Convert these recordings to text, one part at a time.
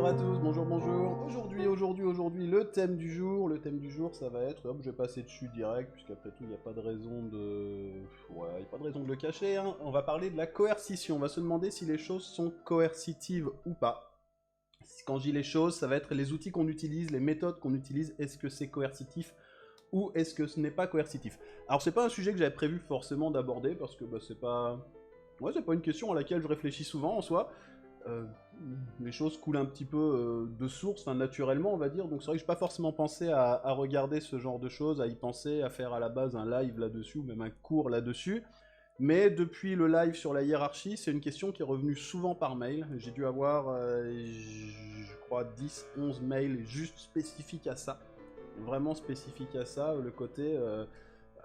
à tous, bonjour, bonjour. Aujourd'hui, le thème du jour, ça va être, hop, je vais passer dessus direct, puisqu'après tout, il n'y a pas de raison de... Ouais, il n'y a pas de raison de le cacher, hein. On va parler de la coercition, on va se demander si les choses sont coercitives ou pas. Quand je dis les choses, ça va être les outils qu'on utilise, les méthodes qu'on utilise, est-ce que c'est coercitif ou est-ce que ce n'est pas coercitif? Alors c'est pas un sujet que j'avais prévu forcément d'aborder, parce que bah, c'est pas... Ouais, c'est pas une question à laquelle je réfléchis souvent en soi. Euh, les choses coulent un petit peu de source, enfin, naturellement on va dire, donc c'est vrai que j'ai pas forcément pensé à regarder ce genre de choses, à y penser, à faire à la base un live là-dessus, ou même un cours là-dessus. Mais depuis le live sur la hiérarchie, c'est une question qui est revenue souvent par mail. J'ai dû avoir, je crois, 10-11 mails juste spécifiques à ça. Vraiment spécifiques à ça, le côté...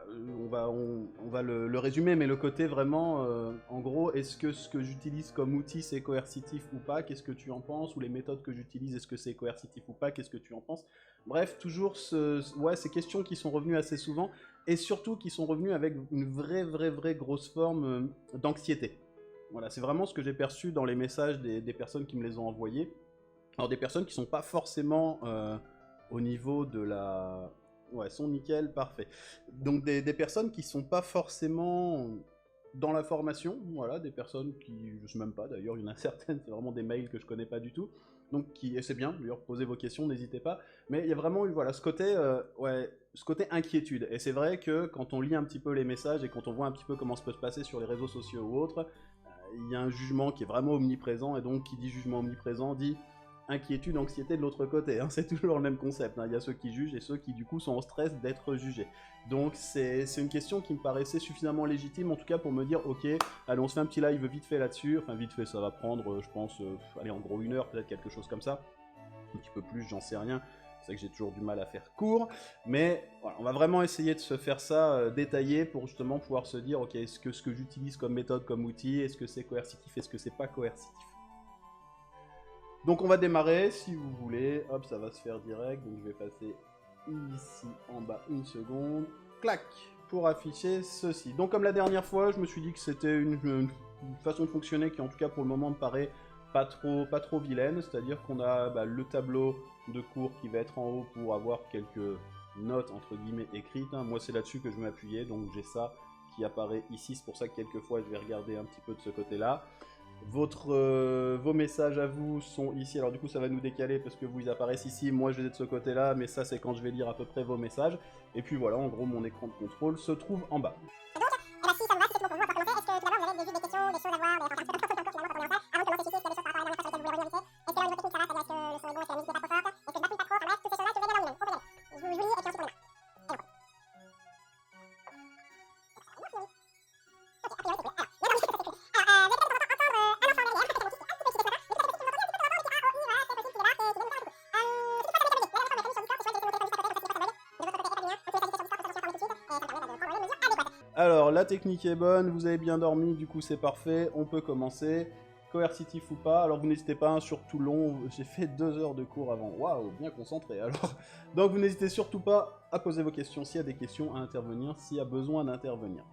on va le résumer, mais le côté vraiment, en gros, est-ce que ce que j'utilise comme outil c'est coercitif ou pas? Qu'est-ce que tu en penses? Ou les méthodes que j'utilise, est-ce que c'est coercitif ou pas? Qu'est-ce que tu en penses? Bref, toujours ouais, ces questions qui sont revenues assez souvent, et surtout qui sont revenues avec une vraie grosse forme d'anxiété. Voilà, c'est vraiment ce que j'ai perçu dans les messages des personnes qui me les ont envoyés. Alors des personnes qui sont pas forcément au niveau de la... Ouais, sont nickel, parfait. Donc des personnes qui sont pas forcément dans la formation, voilà, des personnes qui, je sais même pas d'ailleurs, il y en a certaines, c'est vraiment des mails que je connais pas du tout, donc qui, et c'est bien, d'ailleurs, posez vos questions, n'hésitez pas, mais il y a vraiment eu, voilà, ce côté, ouais, ce côté inquiétude, et c'est vrai que quand on lit un petit peu les messages et quand on voit un petit peu comment ça peut se passer sur les réseaux sociaux ou autres, il y a un jugement qui est vraiment omniprésent, et donc qui dit jugement omniprésent dit inquiétude, anxiété de l'autre côté, hein. C'est toujours le même concept, hein. Il y a ceux qui jugent et ceux qui du coup sont en stress d'être jugés. Donc c'est une question qui me paraissait suffisamment légitime, en tout cas pour me dire, ok, allez on se fait un petit live vite fait là-dessus, enfin vite fait ça va prendre, je pense, allez en gros 1 heure, peut-être quelque chose comme ça, un petit peu plus, j'en sais rien. C'est vrai que j'ai toujours du mal à faire court, mais voilà, on va vraiment essayer de se faire ça détaillé pour justement pouvoir se dire, ok, est-ce que ce que j'utilise comme méthode, comme outil, est-ce que c'est coercitif, est-ce que c'est pas coercitif? Donc on va démarrer, si vous voulez, hop, ça va se faire direct, donc je vais passer ici en bas 1 seconde, clac, pour afficher ceci. Donc comme la dernière fois, je me suis dit que c'était une façon de fonctionner qui en tout cas pour le moment me paraît pas trop vilaine, c'est-à-dire qu'on a le tableau de cours qui va être en haut pour avoir quelques notes entre guillemets écrites, hein. Moi c'est là-dessus que je vais m'appuyer, donc j'ai ça qui apparaît ici, c'est pour ça que quelquefois je vais regarder un petit peu de ce côté-là. Vos messages à vous sont ici, alors du coup ça va nous décaler parce que vous ils apparaissent ici, moi je vais être de ce côté là, mais ça c'est quand je vais lire à peu près vos messages, et puis voilà, en gros mon écran de contrôle se trouve en bas. Eh ben, si ça me va, si c'est bon pour vous, on peut commencer. Est-ce que tout d'abord vous avez des questions, des choses à voir, des... enfin, un petit peu comme tout le cours finalement pour commencer. Avant de commencer ici, est-ce qu'il y a des choses par rapport à la dernière fois sur lesquelles vous voulez revenir? Est-ce que là au niveau technique ça va, c'est-à-dire est-ce que le son est bon, est-ce que la musique n'est pas trop forte, est-ce que je bafouille pas trop, enfin bref, toutes ces choses-là, tout reviens vers vous-même, on peut y aller. Je vous lis et puis ensuite on y va. Et on commence. Ok, a priori c'est cool. Alors, vous allez de temps en temps entendre un enfant derrière, peut-être que c'est un petit peu ce matin. Du coup, c'est un petit peu ce matin. Du coup, c'est possible qu'il y ait des choses qui débarquent et qui viennent nous faire un peu peur et qui nous débarquent et qui nous débarquent un peu. C'est tout pas ça, mais c'est la musique, voilà, on va faire une musique sur Discord, c'est soit j'ai laissé mon téléphone juste à côté, comme ça, c'est pas embêté. De votre côté, il n'y a pas de lien, on peut laisser juste sur Discord, ça sera pas embêté. De votre côté, il n'y a pas de lien, on peut laisser sur Discord, ça sera tout de suite, et ça permet de prendre les mesures adéquates. Alors la technique est bonne, vous avez bien dormi, du coup c'est parfait, on peut commencer. Coercitif ou pas, alors vous n'hésitez pas, hein, surtout long, j'ai fait 2 heures de cours avant, waouh, bien concentré alors. Donc vous n'hésitez surtout pas à poser vos questions s'il y a des questions à intervenir, s'il y a besoin d'intervenir.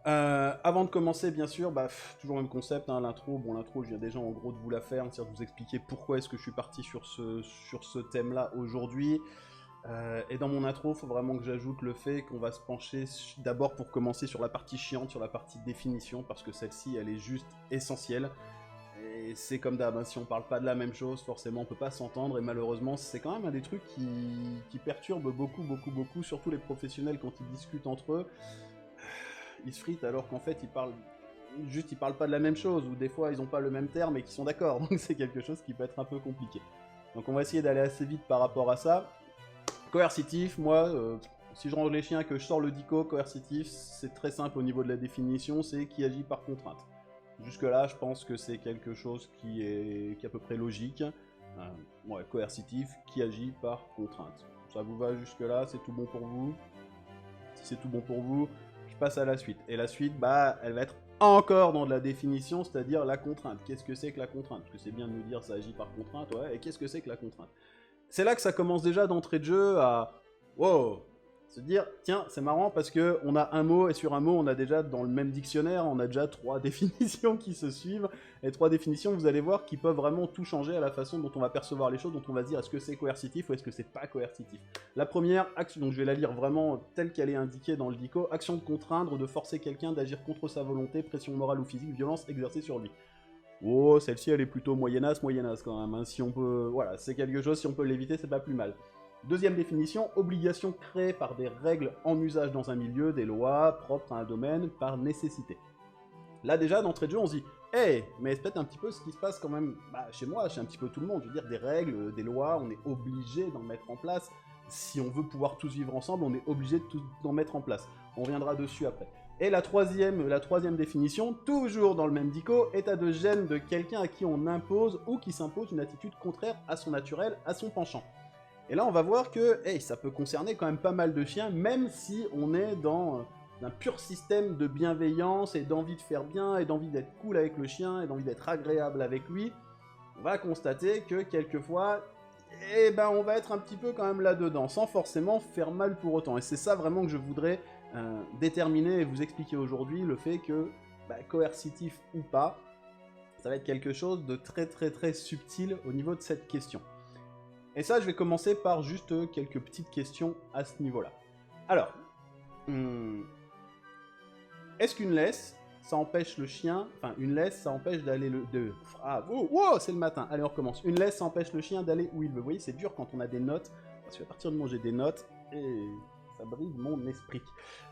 Avant de commencer, bien sûr, toujours le même concept, hein, l'intro. Bon, l'intro, je viens déjà en gros de vous la faire, c'est-à-dire de vous expliquer pourquoi est-ce que je suis parti sur ce thème-là aujourd'hui. Et dans mon intro, il faut vraiment que j'ajoute le fait qu'on va se pencher d'abord pour commencer sur la partie chiante, sur la partie définition, parce que celle-ci, elle est juste essentielle. Et c'est comme d'hab, hein, si on parle pas de la même chose, forcément on peut pas s'entendre, et malheureusement c'est quand même un des trucs qui perturbe beaucoup, surtout les professionnels quand ils discutent entre eux. Ils se fritent alors qu'en fait ils parlent pas de la même chose, ou des fois ils ont pas le même terme et qu'ils sont d'accord, donc c'est quelque chose qui peut être un peu compliqué. Donc on va essayer d'aller assez vite par rapport à ça. Coercitif, moi, si je range les chiens que je sors le dico, coercitif, c'est très simple au niveau de la définition, c'est qui agit par contrainte. Jusque là, je pense que c'est quelque chose qui est à peu près logique. Ouais, coercitif, qui agit par contrainte. Ça vous va jusque là, c'est tout bon pour vous? Si c'est tout bon pour vous, je passe à la suite. Et la suite, elle va être encore dans de la définition, c'est-à-dire la contrainte. Qu'est-ce que c'est que la contrainte? Parce que c'est bien de nous dire ça agit par contrainte, ouais, et qu'est-ce que c'est que la contrainte? C'est là que ça commence déjà d'entrée de jeu à... Wow! Se dire, tiens, c'est marrant parce que on a un mot, et sur un mot, on a déjà, dans le même dictionnaire, on a déjà 3 définitions qui se suivent, et 3 définitions, vous allez voir, qui peuvent vraiment tout changer à la façon dont on va percevoir les choses, dont on va se dire, est-ce que c'est coercitif ou est-ce que c'est pas coercitif. La première, action, donc je vais la lire vraiment telle qu'elle est indiquée dans le dico, action de contraindre, de forcer quelqu'un d'agir contre sa volonté, pression morale ou physique, violence exercée sur lui. Oh, celle-ci, elle est plutôt moyennasse quand même, hein. Si on peut... Voilà, c'est quelque chose, si on peut l'éviter, c'est pas plus mal. Deuxième définition, obligation créée par des règles en usage dans un milieu, des lois propres à un domaine, par nécessité. Là déjà, d'entrée de jeu, on se dit, hey, mais c'est peut-être un petit peu ce qui se passe quand même chez moi, chez un petit peu tout le monde. Je veux dire, des règles, des lois, on est obligé d'en mettre en place. Si on veut pouvoir tous vivre ensemble, on est obligé d'en mettre en place. On reviendra dessus après. Et la troisième définition, toujours dans le même dico, état de gêne de quelqu'un à qui on impose ou qui s'impose une attitude contraire à son naturel, à son penchant. Et là, on va voir que ça peut concerner quand même pas mal de chiens, même si on est dans un pur système de bienveillance et d'envie de faire bien, et d'envie d'être cool avec le chien, et d'envie d'être agréable avec lui. On va constater que quelquefois, on va être un petit peu quand même là-dedans, sans forcément faire mal pour autant. Et c'est ça vraiment que je voudrais déterminer et vous expliquer aujourd'hui, le fait que, coercitif ou pas, ça va être quelque chose de très très très subtil au niveau de cette question. Et ça, je vais commencer par juste quelques petites questions à ce niveau-là. Alors, est-ce qu'une laisse, ça empêche le chien... Enfin, une laisse, ça empêche d'aller c'est le matin. Allez, on recommence. Une laisse, ça empêche le chien d'aller où il veut. Vous voyez, c'est dur quand on a des notes, parce qu'à partir du moment où j'ai des notes, ça brise mon esprit.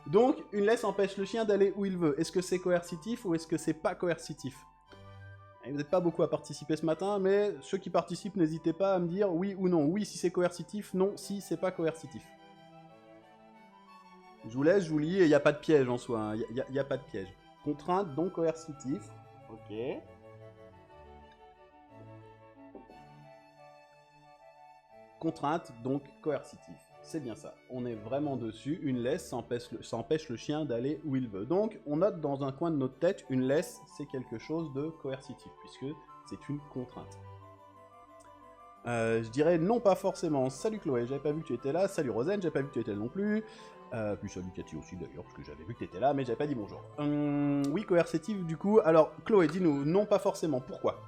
Donc, une laisse empêche le chien d'aller où il veut. Est-ce que c'est coercitif ou est-ce que c'est pas coercitif ? Vous n'êtes pas beaucoup à participer ce matin, mais ceux qui participent, n'hésitez pas à me dire oui ou non. Oui si c'est coercitif, non si c'est pas coercitif. Je vous laisse, je vous lis, et il n'y a pas de piège en soi, il n'y a pas de piège. Contrainte, donc coercitif. Ok. Contrainte, donc coercitif. C'est bien ça. On est vraiment dessus. Une laisse, ça empêche le chien d'aller où il veut. Donc, on note dans un coin de notre tête, une laisse, c'est quelque chose de coercitif, puisque c'est une contrainte. Je dirais non, pas forcément. Salut Chloé, j'avais pas vu que tu étais là. Salut Rosen, j'avais pas vu que tu étais là non plus. Puis salut Cathy aussi d'ailleurs, parce que j'avais vu que tu étais là, mais j'avais pas dit bonjour. Oui, coercitif du coup. Alors, Chloé, dis-nous, non, pas forcément. Pourquoi ?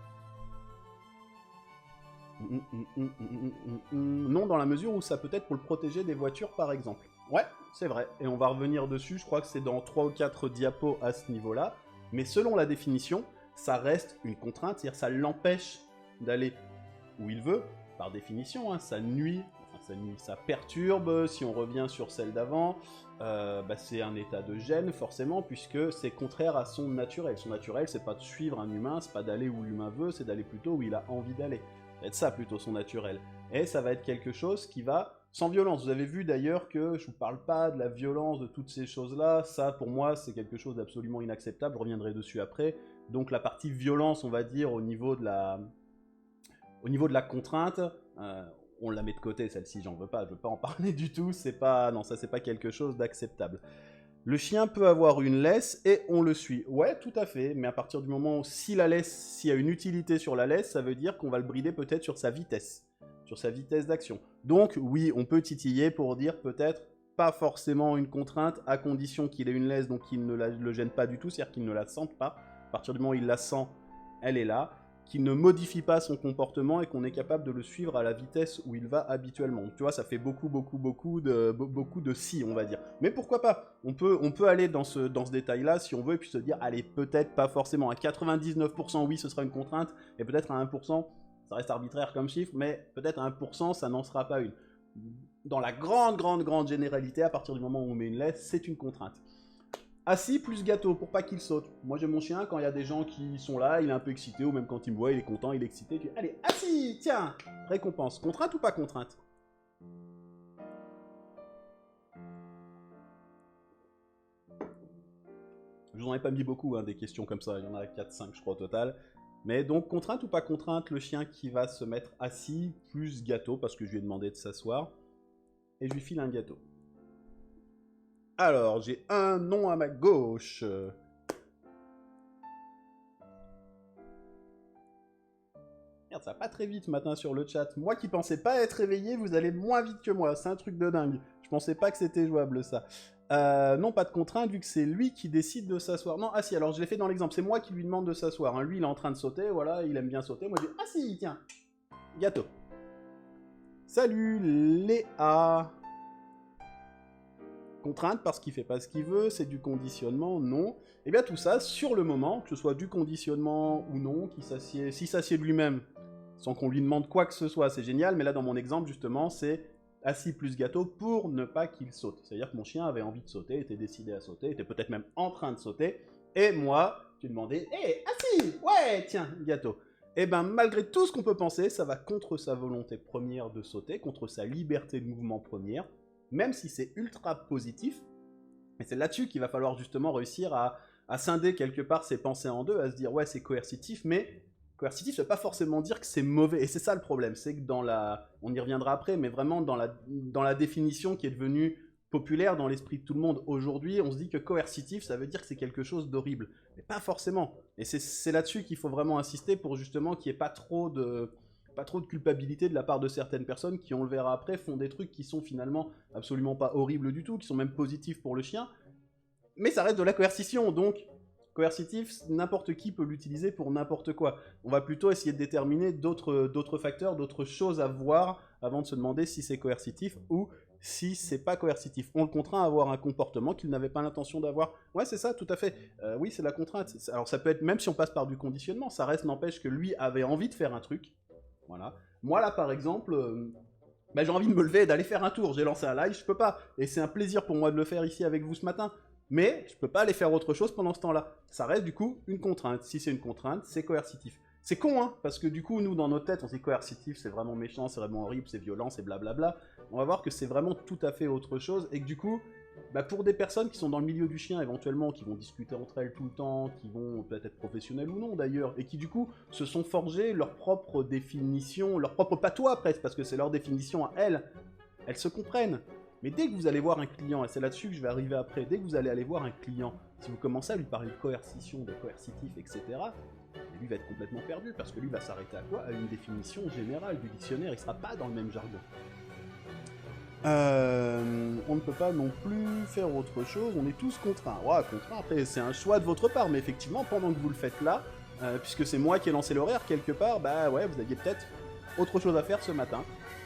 Non, dans la mesure où ça peut être pour le protéger des voitures, par exemple. Ouais, c'est vrai. Et on va revenir dessus, je crois que c'est dans 3 ou 4 diapos à ce niveau-là. Mais selon la définition, ça reste une contrainte, c'est-à-dire ça l'empêche d'aller où il veut, par définition, hein, ça nuit, ça perturbe, si on revient sur celle d'avant, c'est un état de gêne, forcément, puisque c'est contraire à son naturel. Son naturel, c'est pas de suivre un humain, c'est pas d'aller où l'humain veut, c'est d'aller plutôt où il a envie d'aller. Ça va être ça, plutôt, son naturel. Et ça va être quelque chose qui va, sans violence. Vous avez vu, d'ailleurs, que je vous parle pas de la violence, de toutes ces choses-là. Ça, pour moi, c'est quelque chose d'absolument inacceptable, je reviendrai dessus après. Donc la partie violence, on va dire, au niveau de la contrainte, on la met de côté, celle-ci, je veux pas en parler du tout, c'est pas quelque chose d'acceptable. Le chien peut avoir une laisse et on le suit. Ouais, tout à fait, mais à partir du moment où s'il y a une utilité sur la laisse, ça veut dire qu'on va le brider peut-être sur sa vitesse d'action. Donc oui, on peut titiller pour dire peut-être pas forcément une contrainte, à condition qu'il ait une laisse, donc qu'il ne le gêne pas du tout, c'est-à-dire qu'il ne la sente pas. À partir du moment où il la sent, elle est là. Qu'il ne modifie pas son comportement et qu'on est capable de le suivre à la vitesse où il va habituellement. Tu vois, ça fait beaucoup de si, on va dire. Mais pourquoi pas ? On peut aller dans ce détail-là si on veut, et puis se dire, allez, peut-être pas forcément. À 99%, oui, ce sera une contrainte, et peut-être à 1%, ça reste arbitraire comme chiffre, mais peut-être à 1%, ça n'en sera pas une. Dans la grande généralité, à partir du moment où on met une laisse, c'est une contrainte. Assis plus gâteau, pour pas qu'il saute. Moi j'ai mon chien, quand il y a des gens qui sont là, il est un peu excité, ou même quand il me voit, il est content, il est excité. Puis, allez, assis, tiens, récompense. Contrainte ou pas contrainte ? Je vous en ai pas mis beaucoup, hein, des questions comme ça, il y en a 4-5 je crois au total. Mais donc, contrainte ou pas contrainte, le chien qui va se mettre assis plus gâteau, parce que je lui ai demandé de s'asseoir, et je lui file un gâteau. Alors, j'ai un nom à ma gauche. Merde, ça va pas très vite ce matin sur le chat. Moi qui pensais pas être réveillé, vous allez moins vite que moi. C'est un truc de dingue. Je Je pensais pas que c'était jouable, ça. Non, pas de contrainte, vu que c'est lui qui décide de s'asseoir. Non, ah si, alors je l'ai fait dans l'exemple, c'est moi qui lui demande de s'asseoir. Hein. Lui, il est en train de sauter, voilà, il aime bien sauter. Moi, je dis, ah si, tiens, gâteau. Salut, Léa. Contrainte parce qu'il fait pas ce qu'il veut, c'est du conditionnement, non. Et bien tout ça, sur le moment, que ce soit du conditionnement ou non, s'il s'assied de lui-même, sans qu'on lui demande quoi que ce soit, c'est génial, mais là dans mon exemple, justement, c'est assis plus gâteau pour ne pas qu'il saute. C'est-à-dire que mon chien avait envie de sauter, était décidé à sauter, était peut-être même en train de sauter, et moi, tu demandais, hé, assis, ouais, tiens, gâteau. Et ben malgré tout ce qu'on peut penser, ça va contre sa volonté première de sauter, contre sa liberté de mouvement première, même si c'est ultra positif. Et c'est là-dessus qu'il va falloir justement réussir à scinder quelque part ses pensées en deux, à se dire ouais c'est coercitif, mais coercitif ça veut pas forcément dire que c'est mauvais. Et c'est ça le problème, c'est que dans la... On y reviendra après, mais vraiment dans la définition qui est devenue populaire dans l'esprit de tout le monde aujourd'hui, on se dit que coercitif ça veut dire que c'est quelque chose d'horrible. Mais pas forcément. Et c'est là-dessus qu'il faut vraiment insister pour justement qu'il n'y ait pas trop de culpabilité de la part de certaines personnes qui, on le verra après, font des trucs qui sont finalement absolument pas horribles du tout, qui sont même positifs pour le chien, mais ça reste de la coercition, donc coercitif, n'importe qui peut l'utiliser pour n'importe quoi. On va plutôt essayer de déterminer d'autres facteurs, d'autres choses à voir avant de se demander si c'est coercitif ou si c'est pas coercitif. On le contraint à avoir un comportement qu'il n'avait pas l'intention d'avoir. Ouais, c'est ça, tout à fait. Oui, c'est la contrainte. Alors ça peut être, même si on passe par du conditionnement, ça reste, n'empêche que lui avait envie de faire un truc. Voilà. Moi là par exemple, j'ai envie de me lever et d'aller faire un tour. J'ai lancé un live, je peux pas. Et c'est un plaisir pour moi de le faire ici avec vous ce matin. Mais je peux pas aller faire autre chose pendant ce temps-là. Ça reste du coup une contrainte. Si c'est une contrainte, c'est coercitif. C'est con, hein, parce que du coup, nous, dans notre tête, on se dit coercitif, c'est vraiment méchant, c'est vraiment horrible, c'est violent, c'est blablabla. On va voir que c'est vraiment tout à fait autre chose, et que du coup, pour des personnes qui sont dans le milieu du chien, éventuellement, qui vont discuter entre elles tout le temps, qui vont peut-être être professionnelles ou non d'ailleurs, et qui du coup se sont forgées leur propre définition, leur propre patois presque, parce que c'est leur définition à elles se comprennent. Mais dès que vous allez voir un client, et c'est là-dessus que je vais arriver après, dès que vous allez aller voir un client, si vous commencez à lui parler de coercition, de coercitif, etc., lui va être complètement perdu, parce que lui va s'arrêter à quoi? À une définition générale du dictionnaire, il sera pas dans le même jargon. On ne peut pas non plus faire autre chose, on est tous contraints. Ouais, contraints, après c'est un choix de votre part, mais effectivement, pendant que vous le faites là, puisque c'est moi qui ai lancé l'horaire quelque part, bah ouais, vous aviez peut-être autre chose à faire ce matin.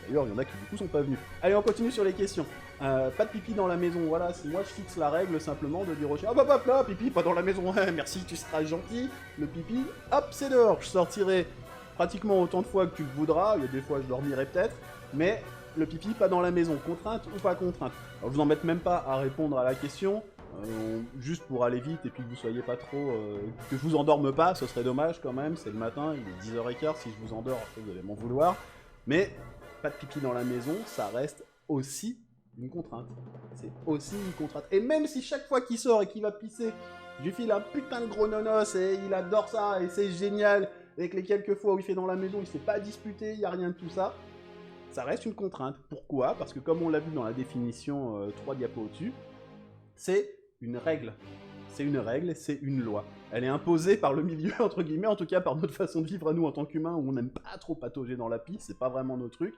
D'ailleurs, il y en a qui du coup sont pas venus. Allez, on continue sur les questions. Pas de pipi dans la maison, voilà, moi je fixe la règle simplement de dire au chien, hop hop là, pipi pas dans la maison, merci, tu seras gentil, le pipi, hop, c'est dehors, je sortirai pratiquement autant de fois que tu le voudras, il y a des fois je dormirai peut-être, mais le pipi pas dans la maison, contrainte ou pas contrainte. Alors je vous embête même pas à répondre à la question, juste pour aller vite et puis que vous soyez pas trop... que je vous endorme pas, ce serait dommage quand même, c'est le matin, il est 10h15, si je vous endors, après vous allez m'en vouloir, mais pas de pipi dans la maison, ça reste aussi une contrainte. C'est aussi une contrainte. Et même si chaque fois qu'il sort et qu'il va pisser, je lui file un putain de gros nonos et il adore ça et c'est génial, et que les quelques fois où il fait dans la maison, il ne s'est pas disputé, il n'y a rien de tout ça, ça reste une contrainte. Pourquoi? Parce que comme on l'a vu dans la définition 3 diapos au-dessus, c'est une règle. C'est une règle, c'est une loi. Elle est imposée par le milieu, entre guillemets, en tout cas par notre façon de vivre à nous en tant qu'humains, où on n'aime pas trop patauger dans la pisse, c'est pas vraiment nos trucs,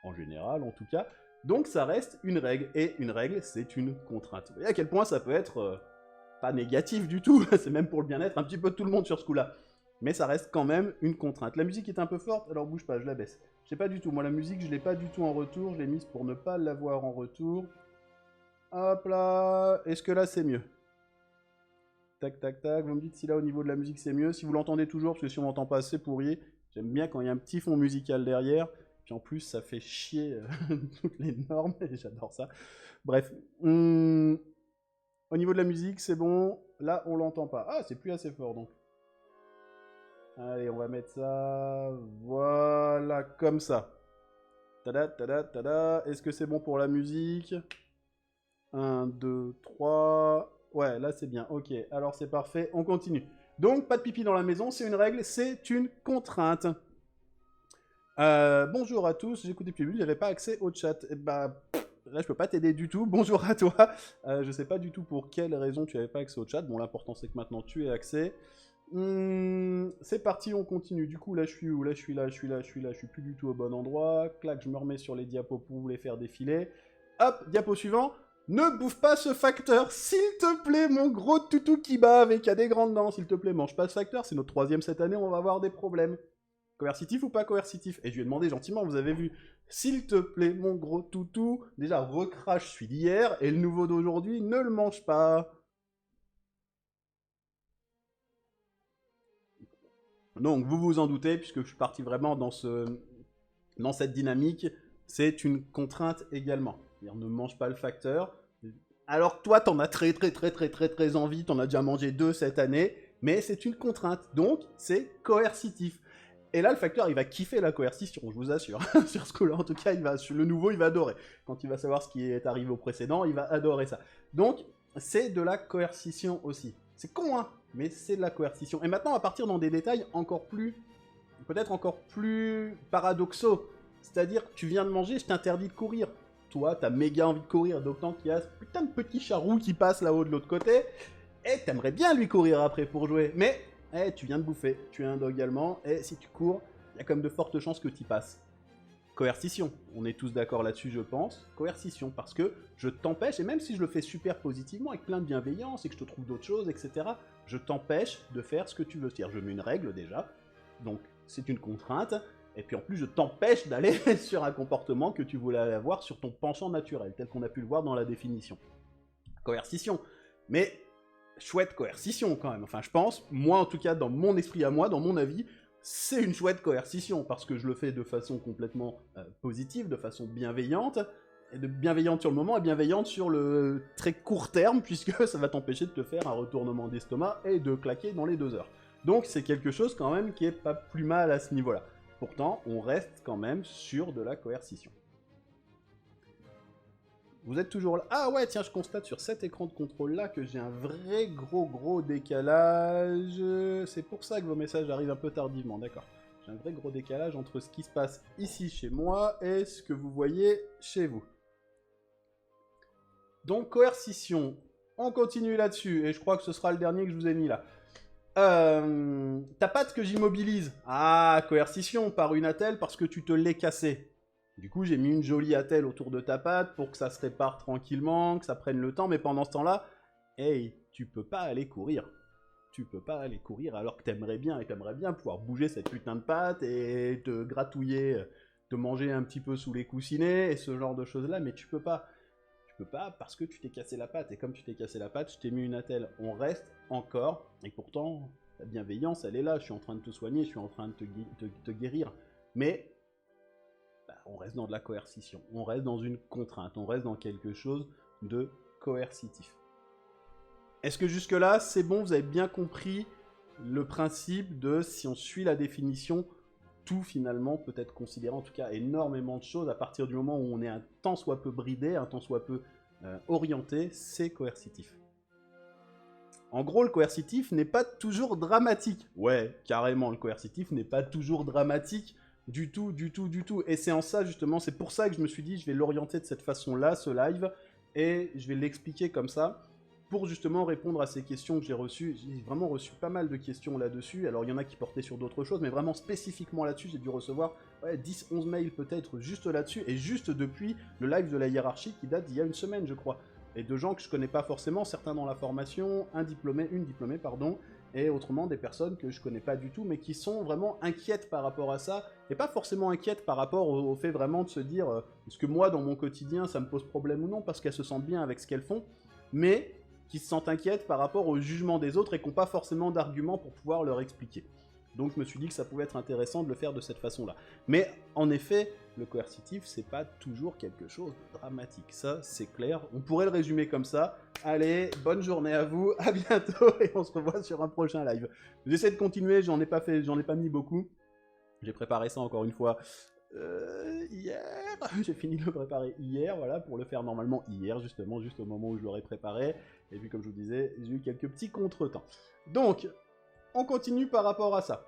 en général en tout cas. Donc ça reste une règle, et une règle, c'est une contrainte. Vous voyez à quel point ça peut être pas négatif du tout, c'est même pour le bien-être un petit peu de tout le monde sur ce coup-là. Mais ça reste quand même une contrainte. La musique est un peu forte, alors bouge pas, je la baisse. Je sais pas du tout, moi la musique je l'ai pas du tout en retour, je l'ai mise pour ne pas l'avoir en retour. Hop là, est-ce que là c'est mieux? Tac tac tac, vous me dites si là au niveau de la musique c'est mieux, si vous l'entendez toujours, parce que si on l'entend pas assez pourriez. J'aime bien quand il y a un petit fond musical derrière. Puis en plus, ça fait chier toutes les normes, et j'adore ça. Bref. Au niveau de la musique, c'est bon. Là, on l'entend pas. Ah, c'est plus assez fort, donc. Allez, on va mettre ça... Voilà, comme ça. Tada, tada, tada. Est-ce que c'est bon pour la musique? 1, 2, 3... Ouais, là, c'est bien. Ok, alors c'est parfait. On continue. Donc, pas de pipi dans la maison, c'est une règle, c'est une contrainte. Bonjour à tous, j'écoute depuis le début, j'avais pas accès au chat. Et là je peux pas t'aider du tout, bonjour à toi. Je sais pas du tout pour quelle raison tu avais pas accès au chat, bon l'important c'est que maintenant tu aies accès. C'est parti, on continue, du coup là je suis où? Là je suis là, je suis là, je suis là, je suis plus du tout au bon endroit. Clac, je me remets sur les diapos pour vous les faire défiler. hop, diapo suivant. Ne bouffe pas ce facteur, s'il te plaît, mon gros toutou qui bave et qui a des grandes dents, s'il te plaît, mange pas ce facteur, c'est notre 3e cette année, on va avoir des problèmes. Coercitif ou pas coercitif? Et je lui ai demandé gentiment, vous avez vu, s'il te plaît, mon gros toutou, déjà recrache celui d'hier, et le nouveau d'aujourd'hui, ne le mange pas. Donc, vous vous en doutez, puisque je suis parti vraiment dans cette dynamique, c'est une contrainte également. C'est-à-dire, ne mange pas le facteur. Alors que toi, t'en as très envie, t'en as déjà mangé 2 cette année, mais c'est une contrainte, donc c'est coercitif. Et là, le facteur, il va kiffer la coercition, je vous assure. Sur ce coup-là, en tout cas, le nouveau, il va adorer. Quand il va savoir ce qui est arrivé au précédent, il va adorer ça. Donc, c'est de la coercition aussi. C'est con, hein, mais c'est de la coercition. Et maintenant, on va partir dans des détails peut-être encore plus paradoxaux. C'est-à-dire, tu viens de manger, je t'interdis de courir. Toi, t'as méga envie de courir, d'autant qu'il y a ce putain de petit charroux qui passe là-haut de l'autre côté, et t'aimerais bien lui courir après pour jouer, mais tu viens de bouffer, tu es un dog allemand, et si tu cours, il y a quand même de fortes chances que tu y passes. Coercition, on est tous d'accord là-dessus, je pense. Coercition, parce que je t'empêche, et même si je le fais super positivement, avec plein de bienveillance, et que je te trouve d'autres choses, etc., je t'empêche de faire ce que tu veux. C'est-à-dire, je mets une règle déjà, donc c'est une contrainte, et puis en plus, je t'empêche d'aller sur un comportement que tu voulais avoir sur ton penchant naturel, tel qu'on a pu le voir dans la définition. Coercition. Mais chouette coercition quand même. Enfin, je pense, moi en tout cas, dans mon esprit à moi, dans mon avis, c'est une chouette coercition, parce que je le fais de façon complètement positive, de façon bienveillante, et bienveillante sur le moment et bienveillante sur le très court terme, puisque ça va t'empêcher de te faire un retournement d'estomac et de claquer dans les 2 heures. Donc c'est quelque chose quand même qui est pas plus mal à ce niveau-là. Pourtant, on reste quand même sur de la coercition. Vous êtes toujours là? Ah ouais, tiens, je constate sur cet écran de contrôle-là que j'ai un vrai gros décalage. C'est pour ça que vos messages arrivent un peu tardivement, d'accord. J'ai un vrai gros décalage entre ce qui se passe ici chez moi et ce que vous voyez chez vous. Donc, coercition. On continue là-dessus, et je crois que ce sera le dernier que je vous ai mis là. Ta patte que j'immobilise. Ah, coercition par une attelle parce que tu te l'es cassée. Du coup, j'ai mis une jolie attelle autour de ta patte pour que ça se répare tranquillement, que ça prenne le temps, mais pendant ce temps-là, hey, tu peux pas aller courir. Tu peux pas aller courir alors que t'aimerais bien pouvoir bouger cette putain de patte et te gratouiller, te manger un petit peu sous les coussinets et ce genre de choses-là, mais tu peux pas. Tu peux pas parce que tu t'es cassé la patte, et comme tu t'es cassé la patte, je t'ai mis une attelle. On reste encore, et pourtant, la bienveillance, elle est là, je suis en train de te soigner, je suis en train de te guérir, mais on reste dans de la coercition, on reste dans une contrainte, on reste dans quelque chose de coercitif. Est-ce que jusque-là, c'est bon, vous avez bien compris le principe de, si on suit la définition, tout finalement peut être considéré, en tout cas énormément de choses, à partir du moment où on est un tant soit peu bridé, un tant soit peu orienté, c'est coercitif. En gros, le coercitif n'est pas toujours dramatique. Ouais, carrément, le coercitif n'est pas toujours dramatique du tout. Et c'est en ça, justement, c'est pour ça que je me suis dit, je vais l'orienter de cette façon-là, ce live, et je vais l'expliquer comme ça, pour justement répondre à ces questions que j'ai reçues. J'ai vraiment reçu pas mal de questions là-dessus. Alors, il y en a qui portaient sur d'autres choses, mais vraiment spécifiquement là-dessus, j'ai dû recevoir 10-11 mails peut-être juste là-dessus, et juste depuis le live de la hiérarchie qui date d'il y a une semaine, je crois. Et de gens que je connais pas forcément, certains dans la formation, une diplômée, et autrement des personnes que je connais pas du tout, mais qui sont vraiment inquiètes par rapport à ça, et pas forcément inquiètes par rapport au fait vraiment de se dire est-ce que moi, dans mon quotidien, ça me pose problème ou non, parce qu'elles se sentent bien avec ce qu'elles font, mais qui se sentent inquiètes par rapport au jugement des autres et qui n'ont pas forcément d'arguments pour pouvoir leur expliquer. Donc je me suis dit que ça pouvait être intéressant de le faire de cette façon-là. Mais en effet, le coercitif, c'est pas toujours quelque chose de dramatique. Ça, c'est clair. On pourrait le résumer comme ça. Allez, bonne journée à vous, à bientôt, et on se revoit sur un prochain live. J'essaie de continuer, j'en ai pas mis beaucoup. J'ai préparé ça encore une fois hier. J'ai fini de le préparer hier, voilà, pour le faire normalement hier, justement, juste au moment où je l'aurais préparé. Et puis, comme je vous disais, j'ai eu quelques petits contretemps. Donc, on continue par rapport à ça.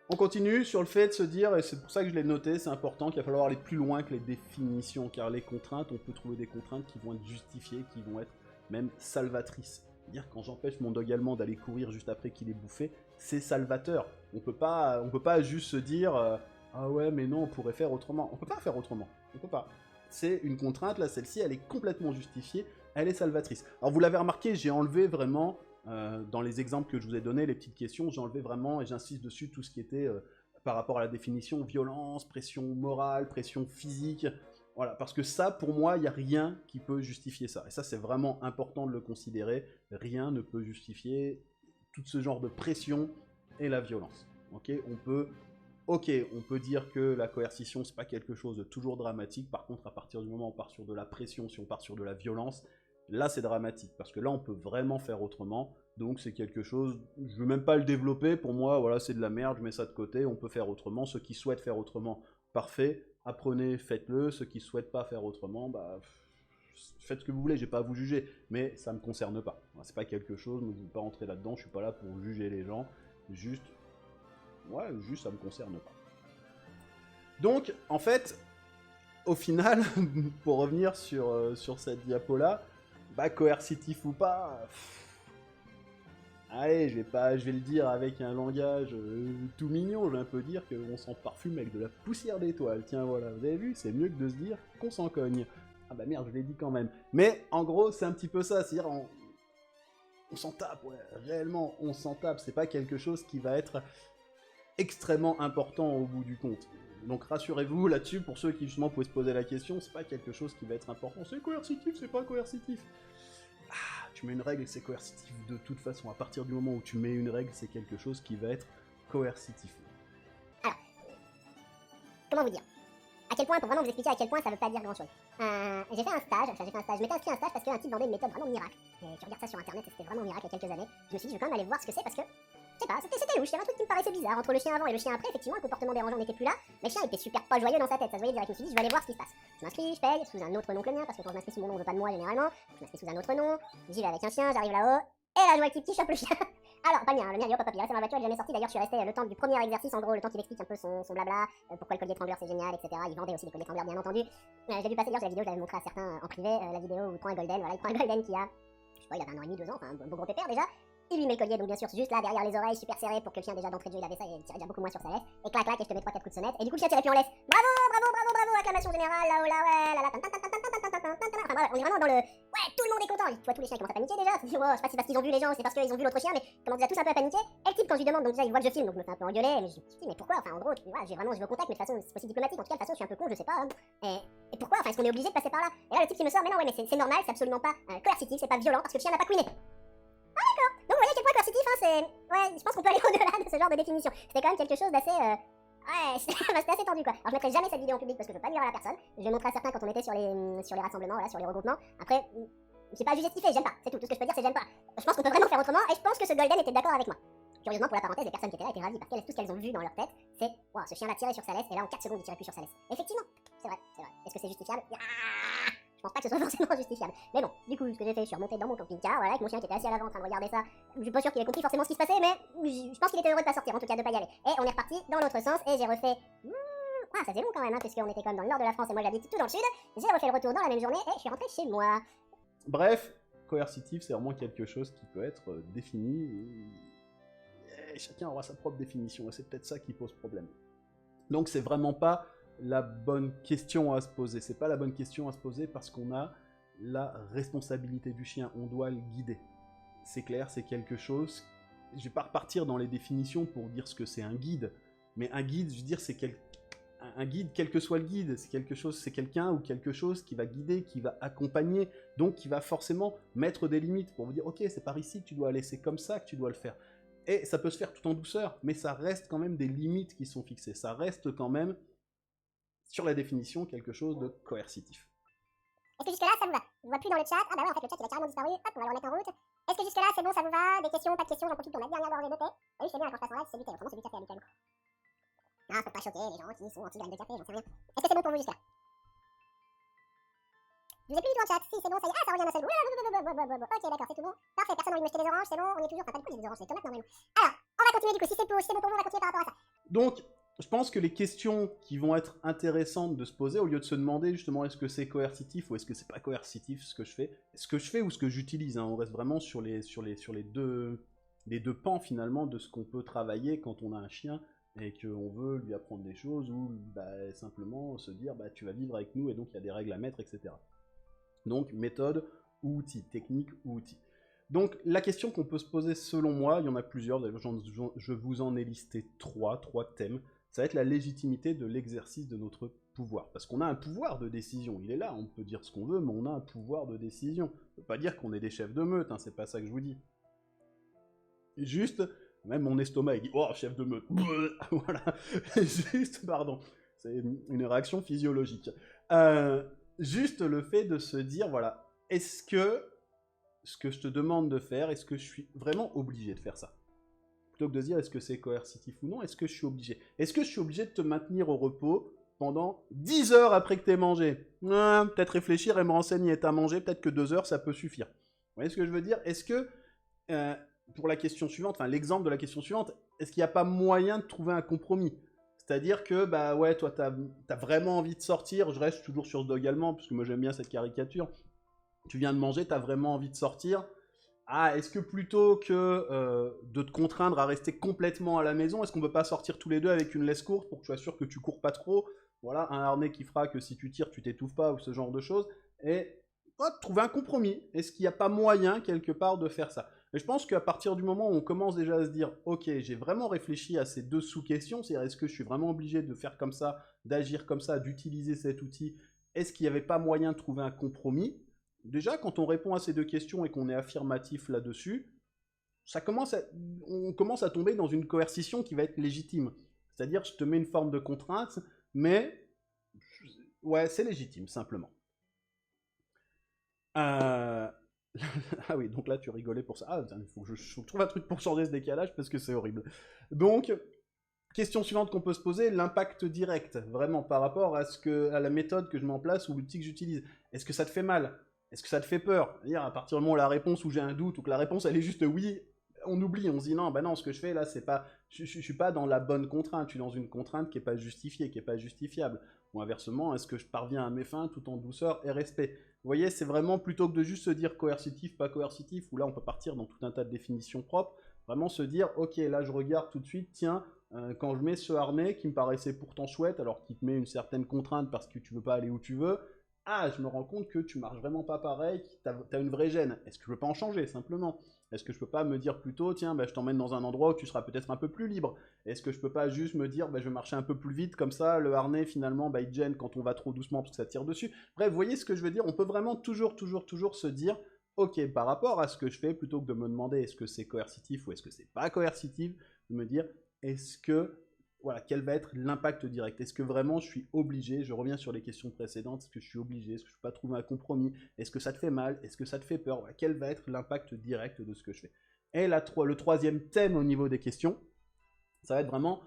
On continue sur le fait de se dire, et c'est pour ça que je l'ai noté, c'est important qu'il va falloir aller plus loin que les définitions, car les contraintes, on peut trouver des contraintes qui vont être justifiées, qui vont être même salvatrices. C'est-à-dire, quand j'empêche mon dog allemand d'aller courir juste après qu'il ait bouffé, c'est salvateur. On peut pas juste se dire ah ouais, mais non, on pourrait faire autrement. On peut pas faire autrement. On peut pas. c'est une contrainte, là, celle-ci, elle est complètement justifiée, elle est salvatrice. Alors, vous l'avez remarqué, j'ai enlevé vraiment, dans les exemples que je vous ai donnés, les petites questions, j'ai enlevé vraiment, et j'insiste dessus, tout ce qui était par rapport à la définition, violence, pression morale, pression physique, voilà, parce que ça, pour moi, il n'y a rien qui peut justifier ça. Et ça, c'est vraiment important de le considérer, rien ne peut justifier tout ce genre de pression et la violence. Ok, on peut dire que la coercition, c'est pas quelque chose de toujours dramatique. Par contre, à partir du moment où on part sur de la pression, si on part sur de la violence, là, c'est dramatique. Parce que là, on peut vraiment faire autrement. Donc, c'est quelque chose, je veux même pas le développer. Pour moi, voilà, c'est de la merde, je mets ça de côté. On peut faire autrement. Ceux qui souhaitent faire autrement, parfait. Apprenez, faites-le. Ceux qui souhaitent pas faire autrement, bah, faites ce que vous voulez, j'ai pas à vous juger. Mais ça me concerne pas. C'est pas quelque chose, je ne veux pas rentrer là-dedans. Je suis pas là pour juger les gens. Juste, ça me concerne pas. Donc, en fait, au final, pour revenir sur cette diapo-là, bah, coercitif ou pas, allez, je vais le dire avec un langage tout mignon, je vais un peu dire qu'on s'en parfume avec de la poussière d'étoiles. Tiens, voilà, vous avez vu, c'est mieux que de se dire qu'on s'en cogne. Ah bah merde, je l'ai dit quand même. Mais en gros, c'est un petit peu ça, c'est-à-dire on s'en tape, ouais, réellement, on s'en tape. C'est pas quelque chose qui va être extrêmement important au bout du compte. Donc rassurez-vous là-dessus, pour ceux qui justement pouvaient se poser la question, c'est pas quelque chose qui va être important. C'est coercitif, c'est pas coercitif. Ah, tu mets une règle, c'est coercitif de toute façon. À partir du moment où tu mets une règle, c'est quelque chose qui va être coercitif. Alors, comment vous dire? À quel point, pour vraiment vous expliquer à quel point ça veut pas dire grand chose. J'ai fait un stage, je m'étais inscrit à un stage parce qu'un type vendait une méthode vraiment miracle. Et tu regardes ça sur internet, c'était vraiment miracle il y a quelques années. Je me suis dit, je vais quand même aller voir ce que c'est parce que, je sais pas, c'était louche, il y avait un truc qui me paraissait bizarre. Entre le chien avant et le chien après, effectivement, le comportement dérangeant n'était plus là, mais le chien était super pas joyeux dans sa tête, ça se voyait direct. Je me suis dit, je vais aller voir ce qui se passe. Je m'inscris, je paye, sous un autre nom que le mien, parce que quand je m'inscris sous mon nom, on veut pas de moi généralement. Je m'inscris sous un autre nom, j'y vais avec un chien, j'arrive là-haut, et là je vois le type qui chope le chien. Alors, pas le mien, il est hop hop, il est resté dans la voiture, il est jamais sorti. D'ailleurs, je suis resté le temps du premier exercice, en gros, le temps qu'il explique un peu son blabla, pourquoi le collier trembleur c'est génial, etc. Il vendait aussi des colliers trembleurs, bien entendu. J'ai vu passer d'ailleurs la vidéo, je l'avais montré à certains en privé, la vidéo où il prend un golden, voilà, il prend un golden qui a, je sais pas, il avait 1 an et demi, 2 ans, enfin un beau gros pépère déjà. Il lui met le collier, donc bien sûr, juste là, derrière les oreilles, super serré pour que le chien déjà d'entrée de jeu, il avait ça, et il tirait déjà beaucoup moins sur sa laisse. Et clac, clac, et je te mets 3-4 coups de sonnette. Et du coup, le chien tirait plus en laisse. Bravo, bravo, bravo, bravo, acclamation générale, là, oh là, ouais, là, là, enfin voilà, on est vraiment dans le, ouais, tout le monde est content. Tu vois, tous les chiens commencent à paniquer déjà. Oh, je sais pas si c'est parce qu'ils ont vu les gens, c'est parce qu'ils ont vu l'autre chien, mais ils commencent déjà tous un peu à paniquer. Et le type, quand je lui demande, donc déjà, il voit que je filme, donc je me fais un peu engueuler, mais je me dis, mais pourquoi, enfin, en gros, voilà, je veux contact, mais de façon, c'est aussi diplomatique. En tout cas, de toute façon, je suis un peu con, je sais pas. Et pourquoi, enfin, est-ce qu'on est obligé de passer par là? Et là, le type qui me sort, mais non, ouais, mais c'est normal, c'est absolument pas coercitif, c'est pas violent, parce que le chien n'a pas couiné. Donc vous voyez à quel point coercitif, hein, c'est... Ouais, je pense qu'on peut aller au-delà de ce genre de définition. C'était quand même quelque chose d'assez... Ouais, c'était assez tendu, quoi. Alors je mettrai jamais cette vidéo en public parce que je veux pas nuire à la personne. Je vais montrer à certains quand on était sur les rassemblements, voilà, sur les regroupements. Après, j'ai pas à justifier, j'aime pas. C'est tout ce que je peux dire, c'est j'aime pas. Je pense qu'on peut vraiment faire autrement et je pense que ce Golden était d'accord avec moi. Curieusement, pour la parenthèse, les personnes qui étaient là étaient ravies parce que tout ce qu'elles ont vu dans leur tête, c'est waouh, ce chien l'a tiré sur sa laisse et là en 4 secondes il tirait plus sur sa laisse. Effectivement, c'est vrai, c'est vrai. Est-ce que c'est justifiable? Je pense pas que ce soit forcément justifiable. Mais bon, du coup, ce que j'ai fait, je suis remonté dans mon camping-car, voilà, avec mon chien qui était assis à l'avant en train de regarder ça. Je suis pas sûr qu'il ait compris forcément ce qui se passait, mais je pense qu'il était heureux de pas sortir, en tout cas de pas y aller. Et on est reparti dans l'autre sens, et j'ai refait... Ah, ça faisait long quand même, hein, puisqu'on était comme dans le nord de la France et moi j'habite tout dans le sud. J'ai refait le retour dans la même journée et je suis rentré chez moi. Bref, coercitif, c'est vraiment quelque chose qui peut être défini, et chacun aura sa propre définition, et c'est peut-être ça qui pose problème. Donc c'est vraiment pas la bonne question à se poser. C'est pas la bonne question à se poser parce qu'on a la responsabilité du chien. On doit le guider. C'est clair, c'est quelque chose... Je vais pas repartir dans les définitions pour dire ce que c'est un guide. Mais un guide, je veux dire, c'est un guide, quel que soit le guide. C'est quelque chose, c'est quelqu'un ou quelque chose qui va guider, qui va accompagner. Donc qui va forcément mettre des limites pour vous dire, ok, c'est par ici que tu dois aller, c'est comme ça que tu dois le faire. Et ça peut se faire tout en douceur, mais ça reste quand même des limites qui sont fixées. Ça reste quand même... sur la définition, quelque chose de coercitif. Est-ce que jusque-là, ça vous va? Je vois plus dans le chat. Ah bah ouais, en fait, le chat, il a carrément disparu. Hop, on va le remettre en route. Est-ce que jusque-là, c'est bon, ça vous va? Des questions, pas de questions? J'en profite pour ma dernière gorgée de thé. Oui, c'est bien, quand je passe en live, c'est du thé. Autrement, c'est du café habituellement. Non, faut pas choquer les gens qui sont anti-graines de café, j'en sais rien. Est-ce que c'est bon pour vous jusque-là? Je vous ai plus du tout en chat. Si, c'est bon, ça y est. Ah, ça revient d'un seul coup. Ok, d'accord, c'est tout bon. Parfait, personne n'a envie de me jeter des oranges, c'est bon. On est toujours... Enfin, pas du coup, des oranges, c'est des tomates normalement. Alors, on va continuer du coup. Si c'est bon pour vous, on va continuer par rapport à ça. Donc, je pense que les questions qui vont être intéressantes de se poser, au lieu de se demander justement est-ce que c'est coercitif ou est-ce que c'est pas coercitif ce que je fais ou ce que j'utilise, hein, on reste vraiment sur les deux pans finalement de ce qu'on peut travailler quand on a un chien et qu'on veut lui apprendre des choses ou bah, simplement se dire bah, tu vas vivre avec nous et donc il y a des règles à mettre, etc. Donc méthode ou outil, technique ou outil. Donc la question qu'on peut se poser selon moi, il y en a plusieurs, d'ailleurs je vous en ai listé trois thèmes, ça va être la légitimité de l'exercice de notre pouvoir. Parce qu'on a un pouvoir de décision, il est là, on peut dire ce qu'on veut, mais on a un pouvoir de décision. Ça ne veut pas dire qu'on est des chefs de meute, hein, c'est pas ça que je vous dis. Juste, même mon estomac il dit oh chef de meute, voilà, juste, pardon, c'est une réaction physiologique. Juste le fait de se dire voilà, est-ce que ce que je te demande de faire, est-ce que je suis vraiment obligé de faire ça? Plutôt que de dire est-ce que c'est coercitif ou non, est-ce que je suis obligé? Est-ce que je suis obligé de te maintenir au repos pendant 10 heures après que tu aies mangé? Peut-être réfléchir et me renseigner, t'as mangé, peut-être que 2 heures ça peut suffire. Vous voyez ce que je veux dire? Est-ce que pour la question suivante, enfin l'exemple de la question suivante, est-ce qu'il n'y a pas moyen de trouver un compromis? C'est-à-dire que, bah ouais, toi, t'as vraiment envie de sortir, je reste toujours sur ce dog allemand, parce que moi j'aime bien cette caricature, tu viens de manger, t'as vraiment envie de sortir, ah, est-ce que plutôt que de te contraindre à rester complètement à la maison, est-ce qu'on peut pas sortir tous les deux avec une laisse courte pour que tu sois sûr que tu cours pas trop? Voilà, un harnais qui fera que si tu tires, tu t'étouffes pas, ou ce genre de choses, et trouver un compromis. Est-ce qu'il n'y a pas moyen, quelque part, de faire ça? Mais je pense qu'à partir du moment où on commence déjà à se dire « Ok, j'ai vraiment réfléchi à ces deux sous-questions, c'est-à-dire est-ce que je suis vraiment obligé de faire comme ça, d'agir comme ça, d'utiliser cet outil, est-ce qu'il n'y avait pas moyen de trouver un compromis ?» Déjà, quand on répond à ces deux questions et qu'on est affirmatif là-dessus, on commence à tomber dans une coercition qui va être légitime. C'est-à-dire, je te mets une forme de contrainte, mais ouais, c'est légitime, simplement. Ah oui, donc là tu rigolais pour ça. Ah, il faut que je trouve un truc pour changer ce décalage parce que c'est horrible. Donc, question suivante qu'on peut se poser, l'impact direct, vraiment, par rapport à la méthode que je mets en place ou l'outil que j'utilise. Est-ce que ça te fait mal? Est-ce que ça te fait peur? C'est-à-dire, à partir du moment où la réponse, où j'ai un doute, ou que la réponse elle est juste oui, on oublie, on se dit non, bah non, ce que je fais là, c'est pas, je suis pas dans la bonne contrainte, je suis dans une contrainte qui est pas justifiée, qui est pas justifiable. Ou inversement, est-ce que je parviens à mes fins tout en douceur et respect? Vous voyez, c'est vraiment plutôt que de juste se dire coercitif, pas coercitif, où là on peut partir dans tout un tas de définitions propres, vraiment se dire, ok, là je regarde tout de suite, tiens, quand je mets ce harnais qui me paraissait pourtant chouette, alors qu'il te met une certaine contrainte parce que tu veux pas aller où tu veux, ah, je me rends compte que tu marches vraiment pas pareil, que t'as une vraie gêne. Est-ce que je peux pas en changer, simplement? Est-ce que je peux pas me dire plutôt, tiens, bah, je t'emmène dans un endroit où tu seras peut-être un peu plus libre? Est-ce que je peux pas juste me dire, bah, je vais marcher un peu plus vite, comme ça, le harnais, finalement, bah, il gêne quand on va trop doucement parce que ça tire dessus? Bref, vous voyez ce que je veux dire? On peut vraiment toujours se dire, ok, par rapport à ce que je fais, plutôt que de me demander est-ce que c'est coercitif ou est-ce que c'est pas coercitif, de me dire, est-ce que voilà, quel va être l'impact direct? Est-ce que vraiment je suis obligé? Je reviens sur les questions précédentes. Est-ce que je suis obligé? Est-ce que je ne peux pas trouver un compromis? Est-ce que ça te fait mal? Est-ce que ça te fait peur? Voilà, quel va être l'impact direct de ce que je fais? Et le troisième thème au niveau des questions, ça va être vraiment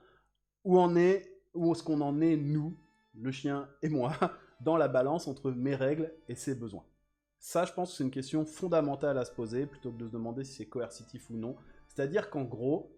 où est-ce qu'on en est, nous, le chien et moi, dans la balance entre mes règles et ses besoins. Ça, je pense que c'est une question fondamentale à se poser, plutôt que de se demander si c'est coercitif ou non. C'est-à-dire qu'en gros,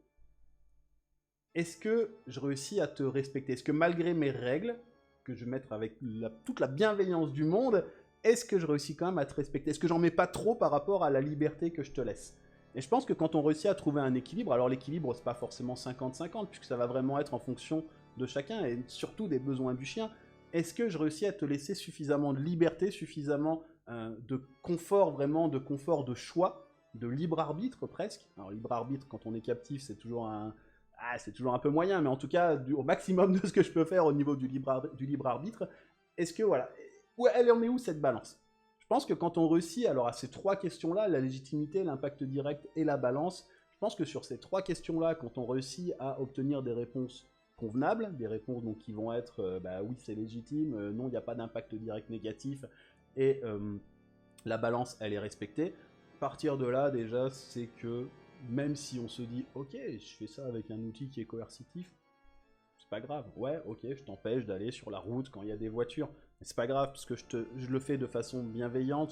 est-ce que je réussis à te respecter? Est-ce que malgré mes règles, que je vais mettre avec toute la bienveillance du monde, est-ce que je réussis quand même à te respecter? Est-ce que j'en mets pas trop par rapport à la liberté que je te laisse? Et je pense que quand on réussit à trouver un équilibre, alors l'équilibre c'est pas forcément 50-50, puisque ça va vraiment être en fonction de chacun, et surtout des besoins du chien, est-ce que je réussis à te laisser suffisamment de liberté, suffisamment de confort, vraiment de confort de choix, de libre arbitre presque? Alors libre arbitre quand on est captif c'est toujours un peu moyen, mais en tout cas, au maximum de ce que je peux faire au niveau du libre arbitre, est-ce que, voilà, elle en est où cette balance? Je pense que quand on réussit, alors à ces trois questions-là, la légitimité, l'impact direct et la balance, je pense que sur ces trois questions-là, quand on réussit à obtenir des réponses convenables, des réponses donc, qui vont être, bah oui, c'est légitime, non, il n'y a pas d'impact direct négatif, et la balance, elle est respectée, à partir de là, déjà, c'est que même si on se dit ok, je fais ça avec un outil qui est coercitif, c'est pas grave. Ouais, ok, je t'empêche d'aller sur la route quand il y a des voitures, mais c'est pas grave parce que je le fais de façon bienveillante,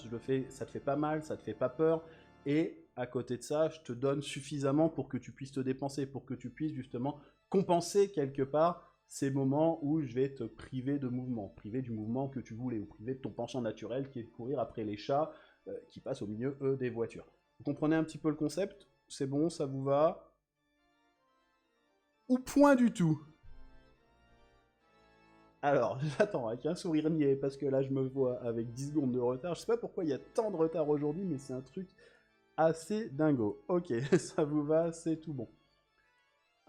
ça te fait pas mal, ça te fait pas peur, et à côté de ça, je te donne suffisamment pour que tu puisses te dépenser, pour que tu puisses justement compenser quelque part ces moments où je vais te priver de mouvement, priver du mouvement que tu voulais, ou priver de ton penchant naturel qui est de courir après les chats qui passent au milieu, eux, des voitures. Vous comprenez un petit peu le concept? C'est bon, ça vous va? Ou point du tout? Alors, j'attends avec un sourire niais parce que là, je me vois avec 10 secondes de retard. Je sais pas pourquoi il y a tant de retard aujourd'hui, mais c'est un truc assez dingo. Ok, ça vous va, c'est tout bon.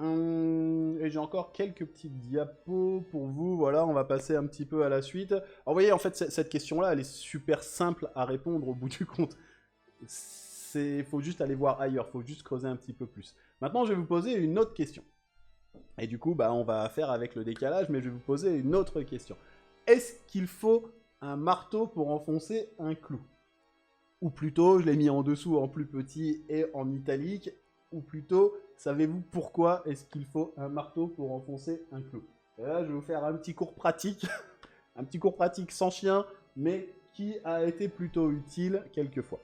Et j'ai encore quelques petites diapos pour vous. Voilà, on va passer un petit peu à la suite. Alors, vous voyez, en fait, cette question-là, elle est super simple à répondre au bout du compte. Faut juste aller voir ailleurs, faut juste creuser un petit peu plus. Maintenant, je vais vous poser une autre question. Et du coup, bah, on va faire avec le décalage, mais je vais vous poser une autre question. Est-ce qu'il faut un marteau pour enfoncer un clou? Ou plutôt, je l'ai mis en dessous en plus petit et en italique. Ou plutôt, savez-vous pourquoi est-ce qu'il faut un marteau pour enfoncer un clou? Et là, je vais vous faire un petit cours pratique. Un petit cours pratique sans chien, mais qui a été plutôt utile quelquefois.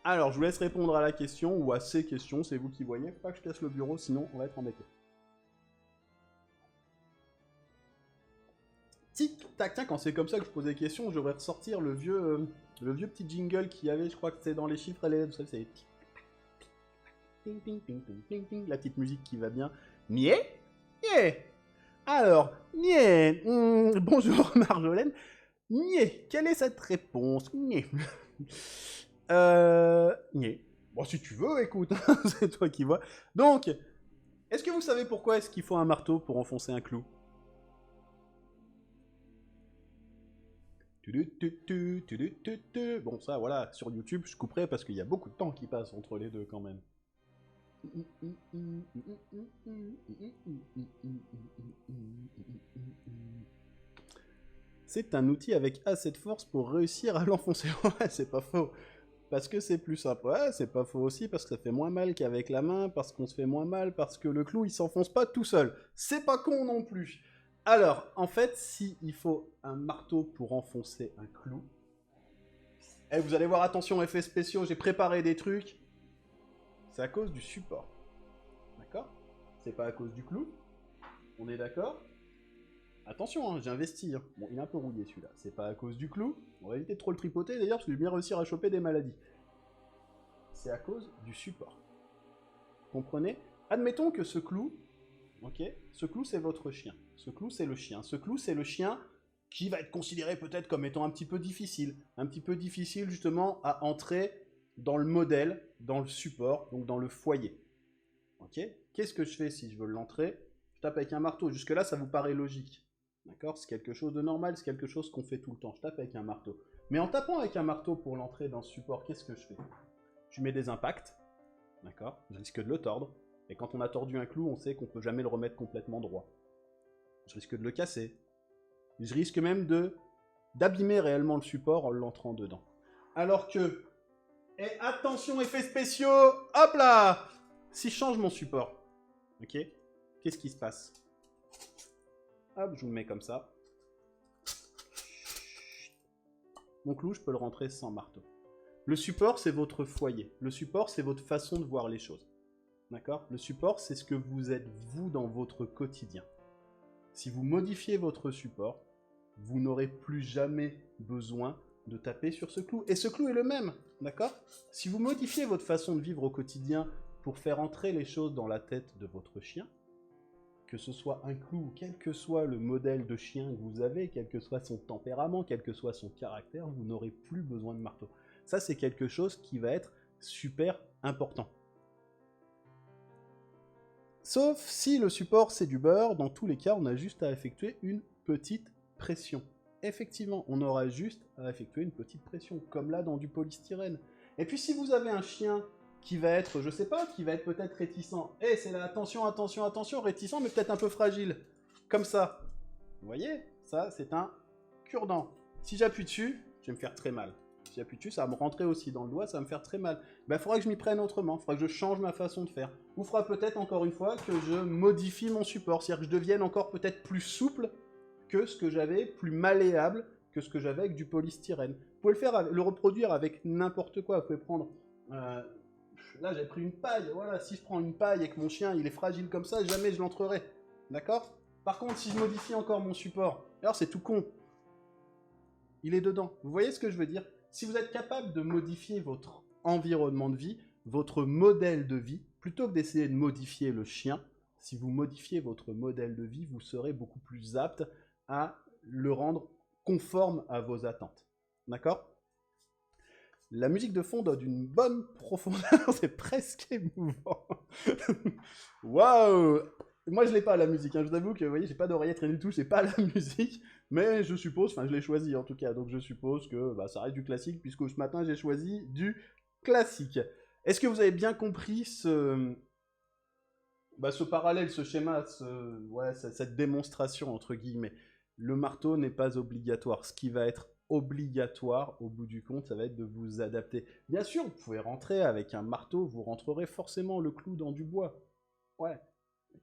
Alors, je vous laisse répondre à la question, ou à ces questions, c'est vous qui voyez. Faut pas que je casse le bureau, sinon on va être embêté. Tic, tac, tiens, quand c'est comme ça que je pose des questions, je devrais ressortir le vieux petit jingle qu'il y avait, je crois que c'est dans les chiffres et les lettres, vous savez, c'est ting, ting, ting, ting, ting, ting, la petite musique qui va bien. Niais? Niais. Alors, niais, bonjour Marjolaine. Niais, quelle est cette réponse? Niais. Niais. Bon, si tu veux, écoute, c'est toi qui vois. Donc, est-ce que vous savez pourquoi est-ce qu'il faut un marteau pour enfoncer un clou? Bon, ça, voilà, sur YouTube, je couperai parce qu'il y a beaucoup de temps qui passe entre les deux quand même. C'est un outil avec assez de force pour réussir à l'enfoncer. Ouais, c'est pas faux. Parce que c'est plus simple. Ouais, c'est pas faux aussi, parce que ça fait moins mal qu'avec la main, parce qu'on se fait moins mal, parce que le clou, il s'enfonce pas tout seul. C'est pas con non plus. Alors, en fait, si il faut un marteau pour enfoncer un clou, et vous allez voir, attention, effets spéciaux, j'ai préparé des trucs. C'est à cause du support. D'accord? C'est pas à cause du clou. On est d'accord? Attention, hein, j'ai investi. Hein. Bon, il est un peu rouillé celui-là. C'est pas à cause du clou. On va éviter de trop le tripoter d'ailleurs, parce que je vais bien réussir à choper des maladies. C'est à cause du support. Comprenez? Admettons que ce clou, ok, ce clou c'est votre chien. Ce clou c'est le chien. Ce clou c'est le chien qui va être considéré peut-être comme étant un petit peu difficile. Un petit peu difficile justement à entrer dans le modèle, dans le support, donc dans le foyer. Ok? Qu'est-ce que je fais si je veux l'entrer? Je tape avec un marteau. Jusque-là, ça vous paraît logique. D'accord? C'est quelque chose de normal, c'est quelque chose qu'on fait tout le temps. Je tape avec un marteau. Mais en tapant avec un marteau pour l'entrer dans ce support, qu'est-ce que je fais? Je mets des impacts. D'accord? Je risque de le tordre. Et quand on a tordu un clou, on sait qu'on ne peut jamais le remettre complètement droit. Je risque de le casser. Je risque même d'abîmer réellement le support en l'entrant dedans. Alors que... Et attention, effets spéciaux! Hop là! Si je change mon support, ok? Qu'est-ce qui se passe? Hop, je vous le mets comme ça. Mon clou, je peux le rentrer sans marteau. Le support, c'est votre foyer. Le support, c'est votre façon de voir les choses. D'accord? Le support, c'est ce que vous êtes, vous, dans votre quotidien. Si vous modifiez votre support, vous n'aurez plus jamais besoin de taper sur ce clou. Et ce clou est le même, d'accord? Si vous modifiez votre façon de vivre au quotidien pour faire entrer les choses dans la tête de votre chien, que ce soit un clou, quel que soit le modèle de chien que vous avez, quel que soit son tempérament, quel que soit son caractère, vous n'aurez plus besoin de marteau. Ça, c'est quelque chose qui va être super important. Sauf si le support c'est du beurre, dans tous les cas, on a juste à effectuer une petite pression. Effectivement, on aura juste à effectuer une petite pression, comme là dans du polystyrène. Et puis si vous avez un chien qui va être, je sais pas, qui va être peut-être réticent, c'est là, attention, attention, attention, réticent, mais peut-être un peu fragile, comme ça. Vous voyez, ça c'est un cure-dent. Si j'appuie dessus, je vais me faire très mal. Si j'appuie dessus, ça va me rentrer aussi dans le doigt, ça va me faire très mal. Il faudra que je m'y prenne autrement, il faudra que je change ma façon de faire. Ou fera peut-être encore une fois que je modifie mon support, c'est-à-dire que je devienne encore peut-être plus souple que ce que j'avais, plus malléable que ce que j'avais avec du polystyrène. Vous pouvez le reproduire avec n'importe quoi. Vous pouvez prendre... là, j'ai pris une paille. Voilà, si je prends une paille et que mon chien il est fragile comme ça, jamais je l'entrerai. D'accord? Par contre, si je modifie encore mon support, alors c'est tout con. Il est dedans. Vous voyez ce que je veux dire? Si vous êtes capable de modifier votre environnement de vie, votre modèle de vie, plutôt que d'essayer de modifier le chien, si vous modifiez votre modèle de vie, vous serez beaucoup plus apte à le rendre conforme à vos attentes. D'accord ? La musique de fond donne une bonne profondeur, c'est presque émouvant. Waouh! Moi, je l'ai pas, la musique, hein. Je vous avoue que, vous voyez, j'ai pas d'oreillette, rien du tout, j'ai pas la musique, mais je suppose, enfin, je l'ai choisi en tout cas, donc je suppose que bah, ça reste du classique, puisque ce matin, j'ai choisi du classique. Est-ce que vous avez bien compris ce parallèle, ce schéma, cette démonstration, entre guillemets? Le marteau n'est pas obligatoire. Ce qui va être obligatoire, au bout du compte, ça va être de vous adapter. Bien sûr, vous pouvez rentrer avec un marteau, vous rentrerez forcément le clou dans du bois. Ouais.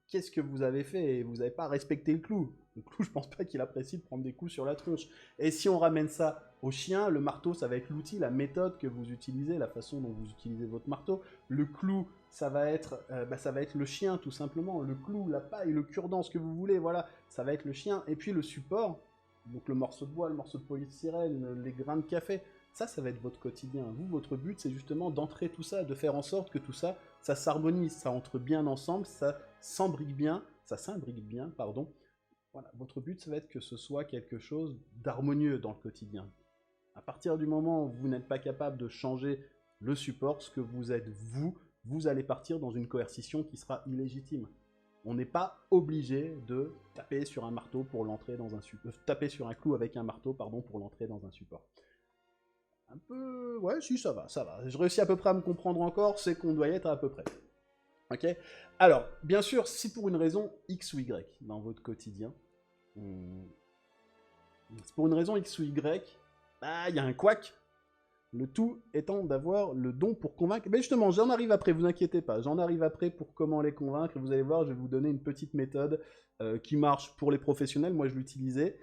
Qu'est-ce que vous avez fait? Vous n'avez pas respecté le clou. Le clou, je pense pas qu'il apprécie de prendre des coups sur la tronche. Et si on ramène ça au chien, le marteau, ça va être l'outil, la méthode que vous utilisez, la façon dont vous utilisez votre marteau. Le clou, ça va être le chien, tout simplement. Le clou, la paille, le cure-dent, ce que vous voulez, voilà, ça va être le chien. Et puis le support, donc le morceau de bois, le morceau de polystyrène, les grains de café, ça va être votre quotidien. Vous, votre but, c'est justement d'entrer tout ça, de faire en sorte que tout ça, ça s'harmonise, ça entre bien ensemble, ça s'imbrique bien, pardon. Voilà, votre but, ça va être que ce soit quelque chose d'harmonieux dans le quotidien. À partir du moment où vous n'êtes pas capable de changer le support, ce que vous êtes vous allez partir dans une coercition qui sera illégitime. On n'est pas obligé de taper sur un marteau pour l'entrer dans un support. Taper sur un clou avec un marteau, pardon, pour l'entrer dans un support. Un peu... Ouais, si, ça va. Je réussis à peu près à me comprendre encore, c'est qu'on doit y être à peu près. Ok? Alors, bien sûr, si pour une raison X ou Y dans votre quotidien, c'est pour une raison X ou Y, il y a un couac. Le tout étant d'avoir le don pour convaincre. Mais justement, j'en arrive après, vous inquiétez pas. J'en arrive après pour comment les convaincre. Vous allez voir, je vais vous donner une petite méthode qui marche pour les professionnels. Moi, je l'utilisais.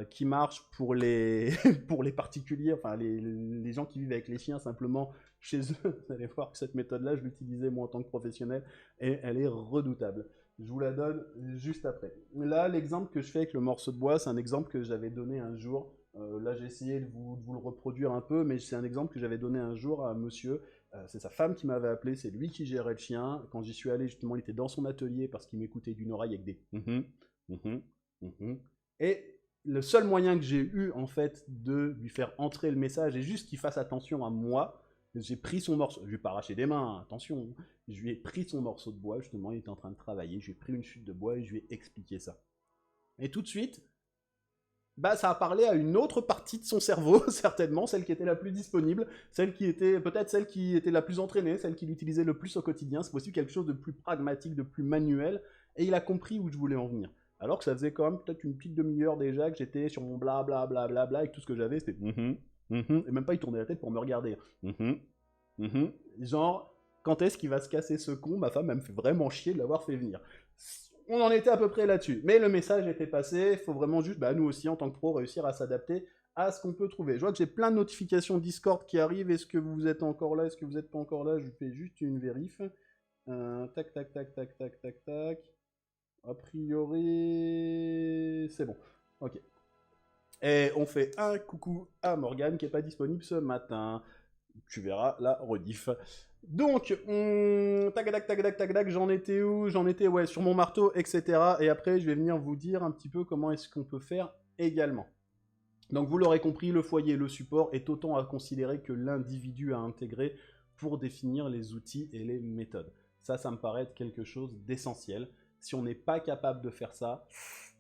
Qui marche pour les, pour les particuliers, enfin les gens qui vivent avec les chiens simplement chez eux. Vous allez voir que cette méthode-là, je l'utilisais moi en tant que professionnel et elle est redoutable. Je vous la donne juste après. Là, l'exemple que je fais avec le morceau de bois, c'est un exemple que j'avais donné un jour. Là, j'ai essayé de vous le reproduire un peu, mais c'est un exemple que j'avais donné un jour à un monsieur. C'est sa femme qui m'avait appelé, c'est lui qui gérait le chien. Quand j'y suis allé, justement, il était dans son atelier parce qu'il m'écoutait d'une oreille avec des Et le seul moyen que j'ai eu, en fait, de lui faire entrer le message et juste qu'il fasse attention à moi, j'ai pris son morceau, je lui ai pas arraché des mains, attention, je lui ai pris son morceau de bois, justement, il était en train de travailler, je lui ai pris une chute de bois et je lui ai expliqué ça. Et tout de suite, ça a parlé à une autre partie de son cerveau, certainement, celle qui était la plus disponible, peut-être celle qui était la plus entraînée, celle qui l'utilisait le plus au quotidien, c'est possible quelque chose de plus pragmatique, de plus manuel, et il a compris où je voulais en venir. Alors que ça faisait quand même peut-être une petite demi-heure déjà que j'étais sur mon blablabla et que tout ce que j'avais c'était et même pas il tournait la tête pour me regarder. Genre, quand est-ce qu'il va se casser ce con? Ma femme, elle me fait vraiment chier de l'avoir fait venir. On en était à peu près là-dessus. Mais le message était passé, il faut vraiment juste, nous aussi en tant que pro, réussir à s'adapter à ce qu'on peut trouver. Je vois que j'ai plein de notifications Discord qui arrivent. Est-ce que vous êtes encore là? Est-ce que vous n'êtes pas encore là? Je fais juste une vérif. Tac. A priori, c'est bon. Ok. Et on fait un coucou à Morgane qui n'est pas disponible ce matin. Tu verras la rediff. Donc, tac, j'en étais où? J'en étais, sur mon marteau, etc. Et après, je vais venir vous dire un petit peu comment est-ce qu'on peut faire également. Donc, vous l'aurez compris, le foyer, le support est autant à considérer que l'individu à intégrer pour définir les outils et les méthodes. Ça me paraît être quelque chose d'essentiel. Si on n'est pas capable de faire ça,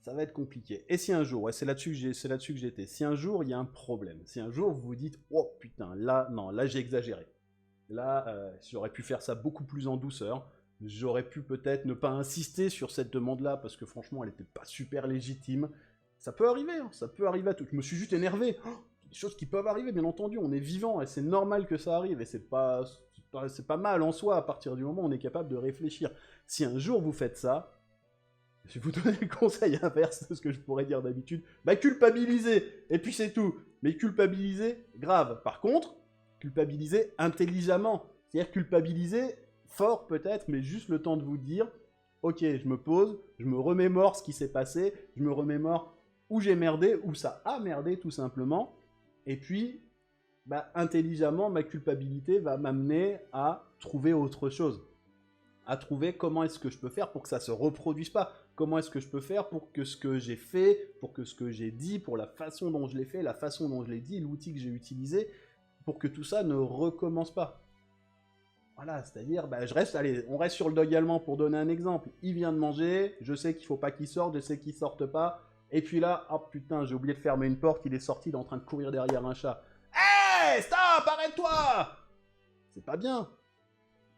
ça va être compliqué. Et si un jour, c'est là-dessus que j'étais, si un jour il y a un problème, si un jour vous vous dites « Oh putain, là j'ai exagéré. Là, j'aurais pu faire ça beaucoup plus en douceur. J'aurais pu peut-être ne pas insister sur cette demande-là parce que franchement, elle n'était pas super légitime. » Ça peut arriver, ça peut arriver à tout. Je me suis juste énervé. Des choses qui peuvent arriver, bien entendu. On est vivant et c'est normal que ça arrive. Et c'est pas mal en soi à partir du moment où on est capable de réfléchir. Si un jour vous faites ça, je vais vous donner le conseil inverse de ce que je pourrais dire d'habitude. Culpabilisez, et puis c'est tout. Mais culpabiliser, grave. Par contre, culpabiliser intelligemment. C'est-à-dire culpabiliser fort peut-être, mais juste le temps de vous dire, ok, je me pose, je me remémore ce qui s'est passé, je me remémore où j'ai merdé, où ça a merdé tout simplement, et puis, intelligemment, ma culpabilité va m'amener à trouver autre chose. à trouver comment est-ce que je peux faire pour que ça se reproduise pas. Comment est-ce que je peux faire pour que ce que j'ai fait, pour que ce que j'ai dit, pour la façon dont je l'ai fait, la façon dont je l'ai dit, l'outil que j'ai utilisé, pour que tout ça ne recommence pas. Voilà, c'est-à-dire, bah, allez, on reste sur le dog allemand pour donner un exemple. Il vient de manger, je sais qu'il faut pas qu'il sorte, je sais qu'il sorte pas, et puis là, oh putain, j'ai oublié de fermer une porte, il est sorti, il est en train de courir derrière un chat. Hey, stop, arrête-toi! C'est pas bien.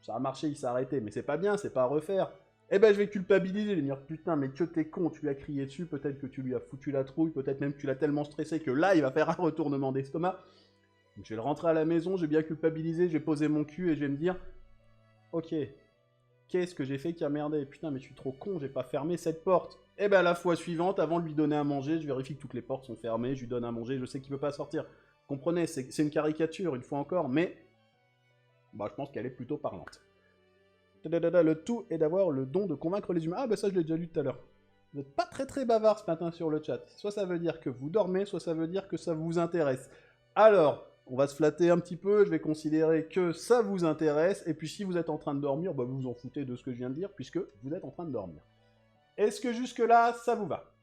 Ça a marché, il s'est arrêté, mais c'est pas bien, c'est pas à refaire. Eh ben, je vais culpabiliser, je vais dire, putain, mais que t'es con, tu lui as crié dessus, peut-être que tu lui as foutu la trouille, peut-être même que tu l'as tellement stressé que là, il va faire un retournement d'estomac. Donc, je vais le rentrer à la maison, je vais bien culpabiliser, je vais poser mon cul et je vais me dire, ok, qu'est-ce que j'ai fait qui a merdé? Putain, mais je suis trop con, j'ai pas fermé cette porte. Et ben, la fois suivante, avant de lui donner à manger, je vérifie que toutes les portes sont fermées, je lui donne à manger, je sais qu'il peut pas sortir. Comprenez, c'est une caricature, une fois encore, mais bah, je pense qu'elle est plutôt parlante. Le tout est d'avoir le don de convaincre les humains. Ah, bah ça, je l'ai déjà lu tout à l'heure. Vous n'êtes pas très bavard ce matin sur le chat. Soit ça veut dire que vous dormez, soit ça veut dire que ça vous intéresse. Alors, on va se flatter un petit peu, je vais considérer que ça vous intéresse, et puis si vous êtes en train de dormir, bah vous vous en foutez de ce que je viens de dire, puisque vous êtes en train de dormir. Est-ce que jusque-là, ça vous va?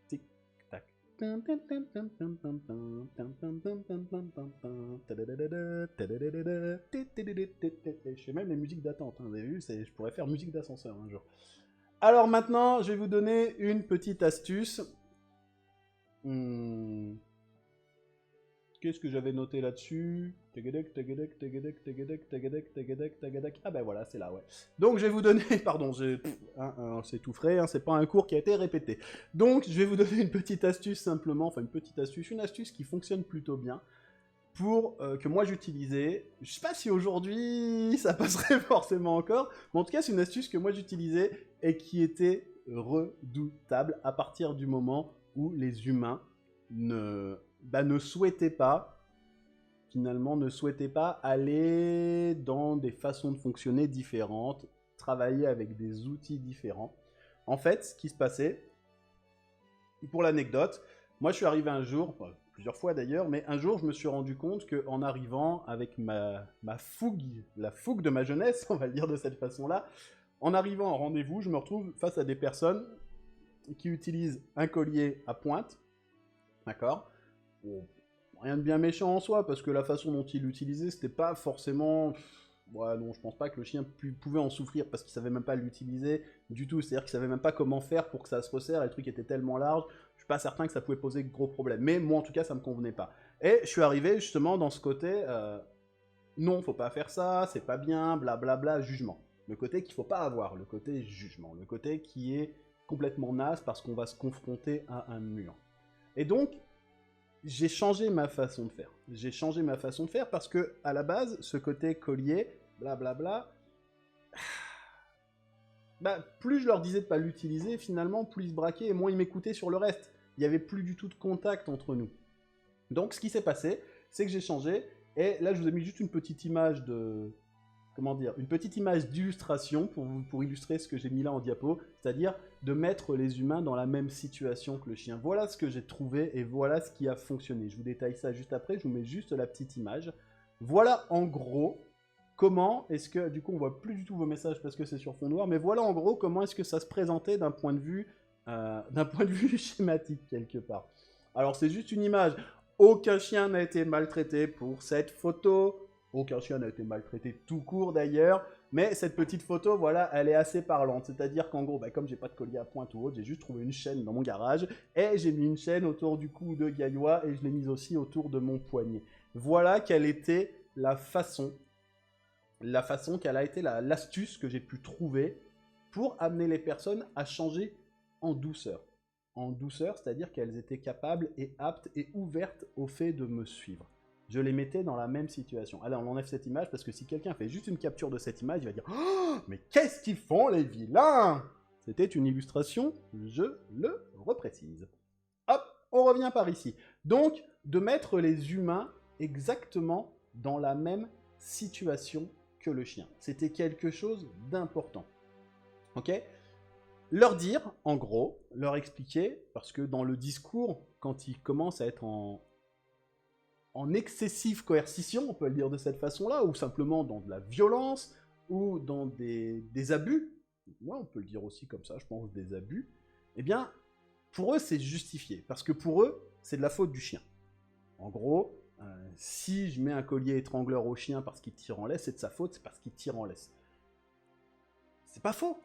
Tic-tac. Je fais même les musiques d'attente, hein, vous avez vu, je pourrais faire musique d'ascenseur un jour. Alors maintenant, je vais vous donner une petite astuce. Qu'est-ce que j'avais noté là-dessus? Ah ben voilà, c'est là, ouais. Donc je vais vous donner, pardon, c'est tout frais, hein, c'est pas un cours qui a été répété. Donc je vais vous donner une petite astuce simplement, enfin une astuce qui fonctionne plutôt bien, pour que moi j'utilisais. Je sais pas si aujourd'hui ça passerait forcément encore, mais en tout cas c'est une astuce que moi j'utilisais et qui était redoutable à partir du moment où les humains ne souhaitaient pas, finalement, ne souhaitaient pas aller dans des façons de fonctionner différentes, travailler avec des outils différents. En fait, ce qui se passait, pour l'anecdote, moi je suis arrivé un jour, plusieurs fois d'ailleurs, mais un jour je me suis rendu compte qu'en arrivant avec ma fougue, la fougue de ma jeunesse, on va le dire de cette façon-là, en arrivant en rendez-vous, je me retrouve face à des personnes qui utilisent un collier à pointe, d'accord? Bon, rien de bien méchant en soi, parce que la façon dont il l'utilisait, c'était pas forcément... Ouais, non, je pense pas que le chien pouvait en souffrir, parce qu'il savait même pas l'utiliser du tout, c'est-à-dire qu'il savait même pas comment faire pour que ça se resserre, et le truc était tellement large, je suis pas certain que ça pouvait poser de gros problèmes, mais moi en tout cas ça me convenait pas. Et je suis arrivé justement dans ce côté, non, faut pas faire ça, c'est pas bien, blablabla, jugement. Le côté qu'il faut pas avoir, le côté jugement, le côté qui est complètement naze parce qu'on va se confronter à un mur. Et donc, j'ai changé ma façon de faire. J'ai changé ma façon de faire parce que, à la base, ce côté collier, blablabla, bah, plus je leur disais de pas l'utiliser, finalement, plus ils se braquaient et moins ils m'écoutaient sur le reste. Il n'y avait plus du tout de contact entre nous. Donc, ce qui s'est passé, c'est que j'ai changé, et là, je vous ai mis juste une petite image de... Comment dire, une petite image d'illustration pour illustrer ce que j'ai mis là en diapo, c'est-à-dire de mettre les humains dans la même situation que le chien. Voilà ce que j'ai trouvé et voilà ce qui a fonctionné. Je vous détaille ça juste après, je vous mets juste la petite image. Voilà en gros comment est-ce que, du coup on voit plus du tout vos messages parce que c'est sur fond noir, mais voilà en gros comment est-ce que ça se présentait d'un point de vue schématique quelque part. Alors c'est juste une image, aucun chien n'a été maltraité pour cette photo. Aucun chien n'a été maltraité tout court d'ailleurs, mais cette petite photo, voilà, elle est assez parlante. C'est-à-dire qu'en gros, bah, comme j'ai pas de collier à pointe ou autre, j'ai juste trouvé une chaîne dans mon garage, et j'ai mis une chaîne autour du cou de Gaïwa, et je l'ai mise aussi autour de mon poignet. Voilà quelle était la façon quelle a été l'astuce que j'ai pu trouver pour amener les personnes à changer en douceur. En douceur, c'est-à-dire qu'elles étaient capables et aptes et ouvertes au fait de me suivre. Je les mettais dans la même situation. Allez, on enlève cette image, parce que si quelqu'un fait juste une capture de cette image, il va dire « Oh, mais qu'est-ce qu'ils font les vilains ?» C'était une illustration, je le reprécise. Hop, on revient par ici. Donc, de mettre les humains exactement dans la même situation que le chien. C'était quelque chose d'important. Ok ? Leur dire, en gros, leur expliquer, parce que dans le discours, quand ils commencent à être en excessive coercition, on peut le dire de cette façon-là, ou simplement dans de la violence, ou dans des abus, ouais, on peut le dire aussi comme ça, je pense, des abus, eh bien, pour eux, c'est justifié, parce que pour eux, c'est de la faute du chien. En gros, si je mets un collier étrangleur au chien parce qu'il tire en laisse, c'est de sa faute, c'est parce qu'il tire en laisse. C'est pas faux.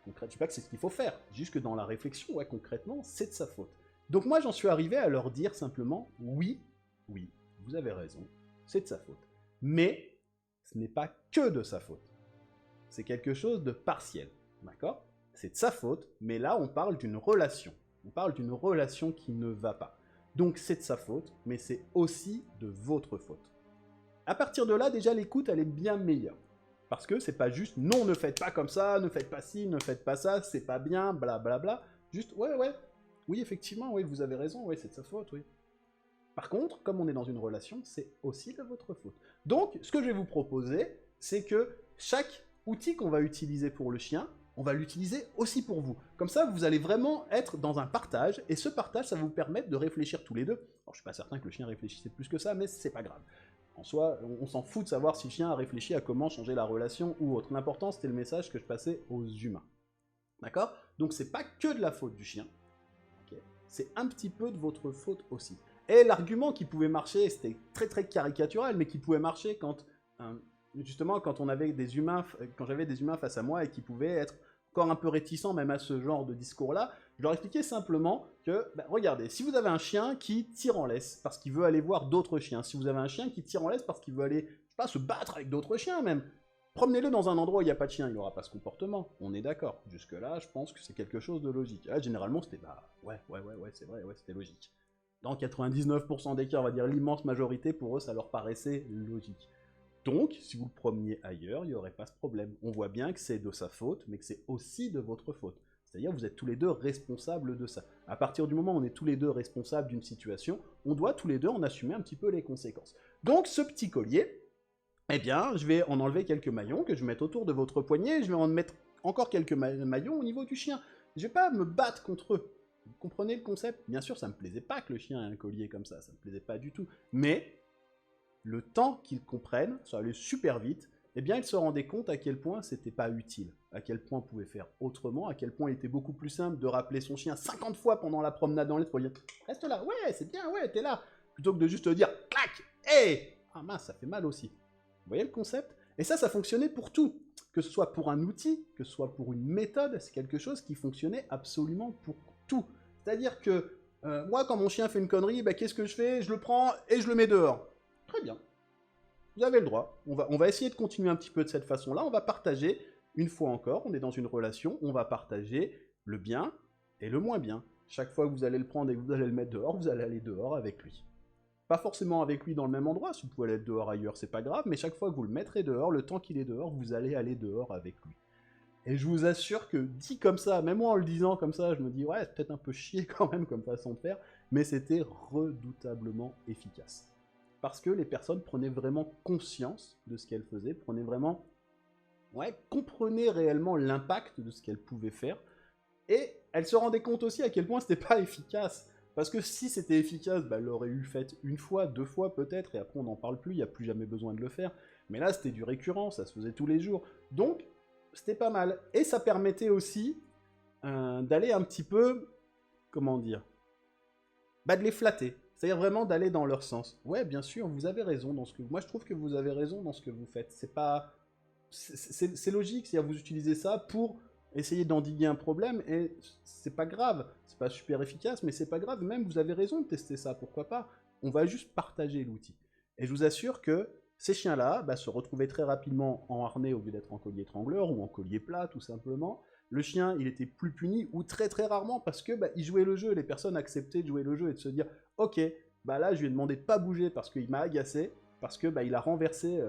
Je dis pas que c'est ce qu'il faut faire, juste que dans la réflexion, ouais, concrètement, c'est de sa faute. Donc moi, j'en suis arrivé à leur dire simplement, oui, vous avez raison, c'est de sa faute. Mais ce n'est pas que de sa faute. C'est quelque chose de partiel, d'accord? C'est de sa faute, mais là, on parle d'une relation. On parle d'une relation qui ne va pas. Donc c'est de sa faute, mais c'est aussi de votre faute. À partir de là, déjà, l'écoute, elle est bien meilleure. Parce que c'est pas juste, non, ne faites pas comme ça, ne faites pas ci, ne faites pas ça, c'est pas bien, blablabla. Bla bla. Juste, ouais, oui, effectivement, oui, vous avez raison, oui, c'est de sa faute, oui. Par contre, comme on est dans une relation, c'est aussi de votre faute. Donc, ce que je vais vous proposer, c'est que chaque outil qu'on va utiliser pour le chien, on va l'utiliser aussi pour vous. Comme ça, vous allez vraiment être dans un partage, et ce partage, ça va vous permettre de réfléchir tous les deux. Alors, je suis pas certain que le chien réfléchissait plus que ça, mais c'est pas grave. En soi, on s'en fout de savoir si le chien a réfléchi à comment changer la relation ou autre. L'important, c'était le message que je passais aux humains. D'accord? Donc, c'est pas que de la faute du chien. Okay, c'est un petit peu de votre faute aussi. Et l'argument qui pouvait marcher, c'était très très caricatural, mais qui pouvait marcher quand, justement, quand on avait des humains, quand j'avais des humains face à moi et qui pouvaient être encore un peu réticents même à ce genre de discours-là, je leur expliquais simplement que, regardez, si vous avez un chien qui tire en laisse parce qu'il veut aller voir d'autres chiens, si vous avez un chien qui tire en laisse parce qu'il veut aller, je sais pas, se battre avec d'autres chiens même, promenez-le dans un endroit où il n'y a pas de chien, il n'aura pas ce comportement. On est d'accord. Jusque-là, je pense que c'est quelque chose de logique. Là, généralement, c'était, ouais, c'est vrai, ouais, c'était logique. Dans 99% des cas, on va dire l'immense majorité, pour eux, ça leur paraissait logique. Donc, si vous le promeniez ailleurs, il n'y aurait pas ce problème. On voit bien que c'est de sa faute, mais que c'est aussi de votre faute. C'est-à-dire vous êtes tous les deux responsables de ça. À partir du moment où on est tous les deux responsables d'une situation, on doit tous les deux en assumer un petit peu les conséquences. Donc, ce petit collier, eh bien, je vais en enlever quelques maillons que je vais mettre autour de votre poignet, je vais en mettre encore quelques maillons au niveau du chien. Je ne vais pas me battre contre eux. Vous comprenez le concept? Bien sûr, ça ne me plaisait pas que le chien ait un collier comme ça ne me plaisait pas du tout. Mais, le temps qu'ils comprennent, ça allait super vite, eh bien, ils se rendaient compte à quel point c'était pas utile, à quel point on pouvait faire autrement, à quel point il était beaucoup plus simple de rappeler son chien 50 fois pendant la promenade dans l'air pour dire « Reste là, ouais, c'est bien, ouais, t'es là !» plutôt que de juste dire « Clac, hé !» Ah mince, ça fait mal aussi. Vous voyez le concept? Et ça fonctionnait pour tout. Que ce soit pour un outil, que ce soit pour une méthode, c'est quelque chose qui fonctionnait absolument pour tout. C'est-à-dire que moi, quand mon chien fait une connerie, qu'est-ce que je fais? Je le prends et je le mets dehors. Très bien. Vous avez le droit. On va essayer de continuer un petit peu de cette façon-là. On va partager, une fois encore, on est dans une relation, on va partager le bien et le moins bien. Chaque fois que vous allez le prendre et que vous allez le mettre dehors, vous allez aller dehors avec lui. Pas forcément avec lui dans le même endroit, si vous pouvez aller dehors ailleurs, c'est pas grave, mais chaque fois que vous le mettrez dehors, le temps qu'il est dehors, vous allez aller dehors avec lui. Et je vous assure que dit comme ça, même moi en le disant comme ça, je me dis ouais, c'est peut-être un peu chier quand même comme façon de faire, mais c'était redoutablement efficace. Parce que les personnes prenaient vraiment conscience de ce qu'elles faisaient, comprenaient réellement l'impact de ce qu'elles pouvaient faire, et elles se rendaient compte aussi à quel point c'était pas efficace. Parce que si c'était efficace, elle l'aurait eu fait une fois, 2 fois peut-être, et après on n'en parle plus, il n'y a plus jamais besoin de le faire. Mais là, c'était du récurrent, ça se faisait tous les jours. Donc, c'était pas mal. Et ça permettait aussi d'aller un petit peu, comment dire, de les flatter. C'est-à-dire vraiment d'aller dans leur sens. Ouais, bien sûr, vous avez raison dans ce que... Moi, je trouve que vous avez raison dans ce que vous faites. C'est pas... C'est logique, c'est-à-dire vous utilisez ça pour essayer d'endiguer un problème, et c'est pas grave. C'est pas super efficace, mais c'est pas grave. Même, vous avez raison de tester ça, pourquoi pas. On va juste partager l'outil. Et je vous assure que ces chiens-là se retrouvaient très rapidement en harnais au lieu d'être en collier étrangleur, ou en collier plat, tout simplement. Le chien, il était plus puni, ou très très rarement, parce que il jouait le jeu. Les personnes acceptaient de jouer le jeu et de se dire « Ok, là, je lui ai demandé de pas bouger parce qu'il m'a agacé, parce que il a renversé,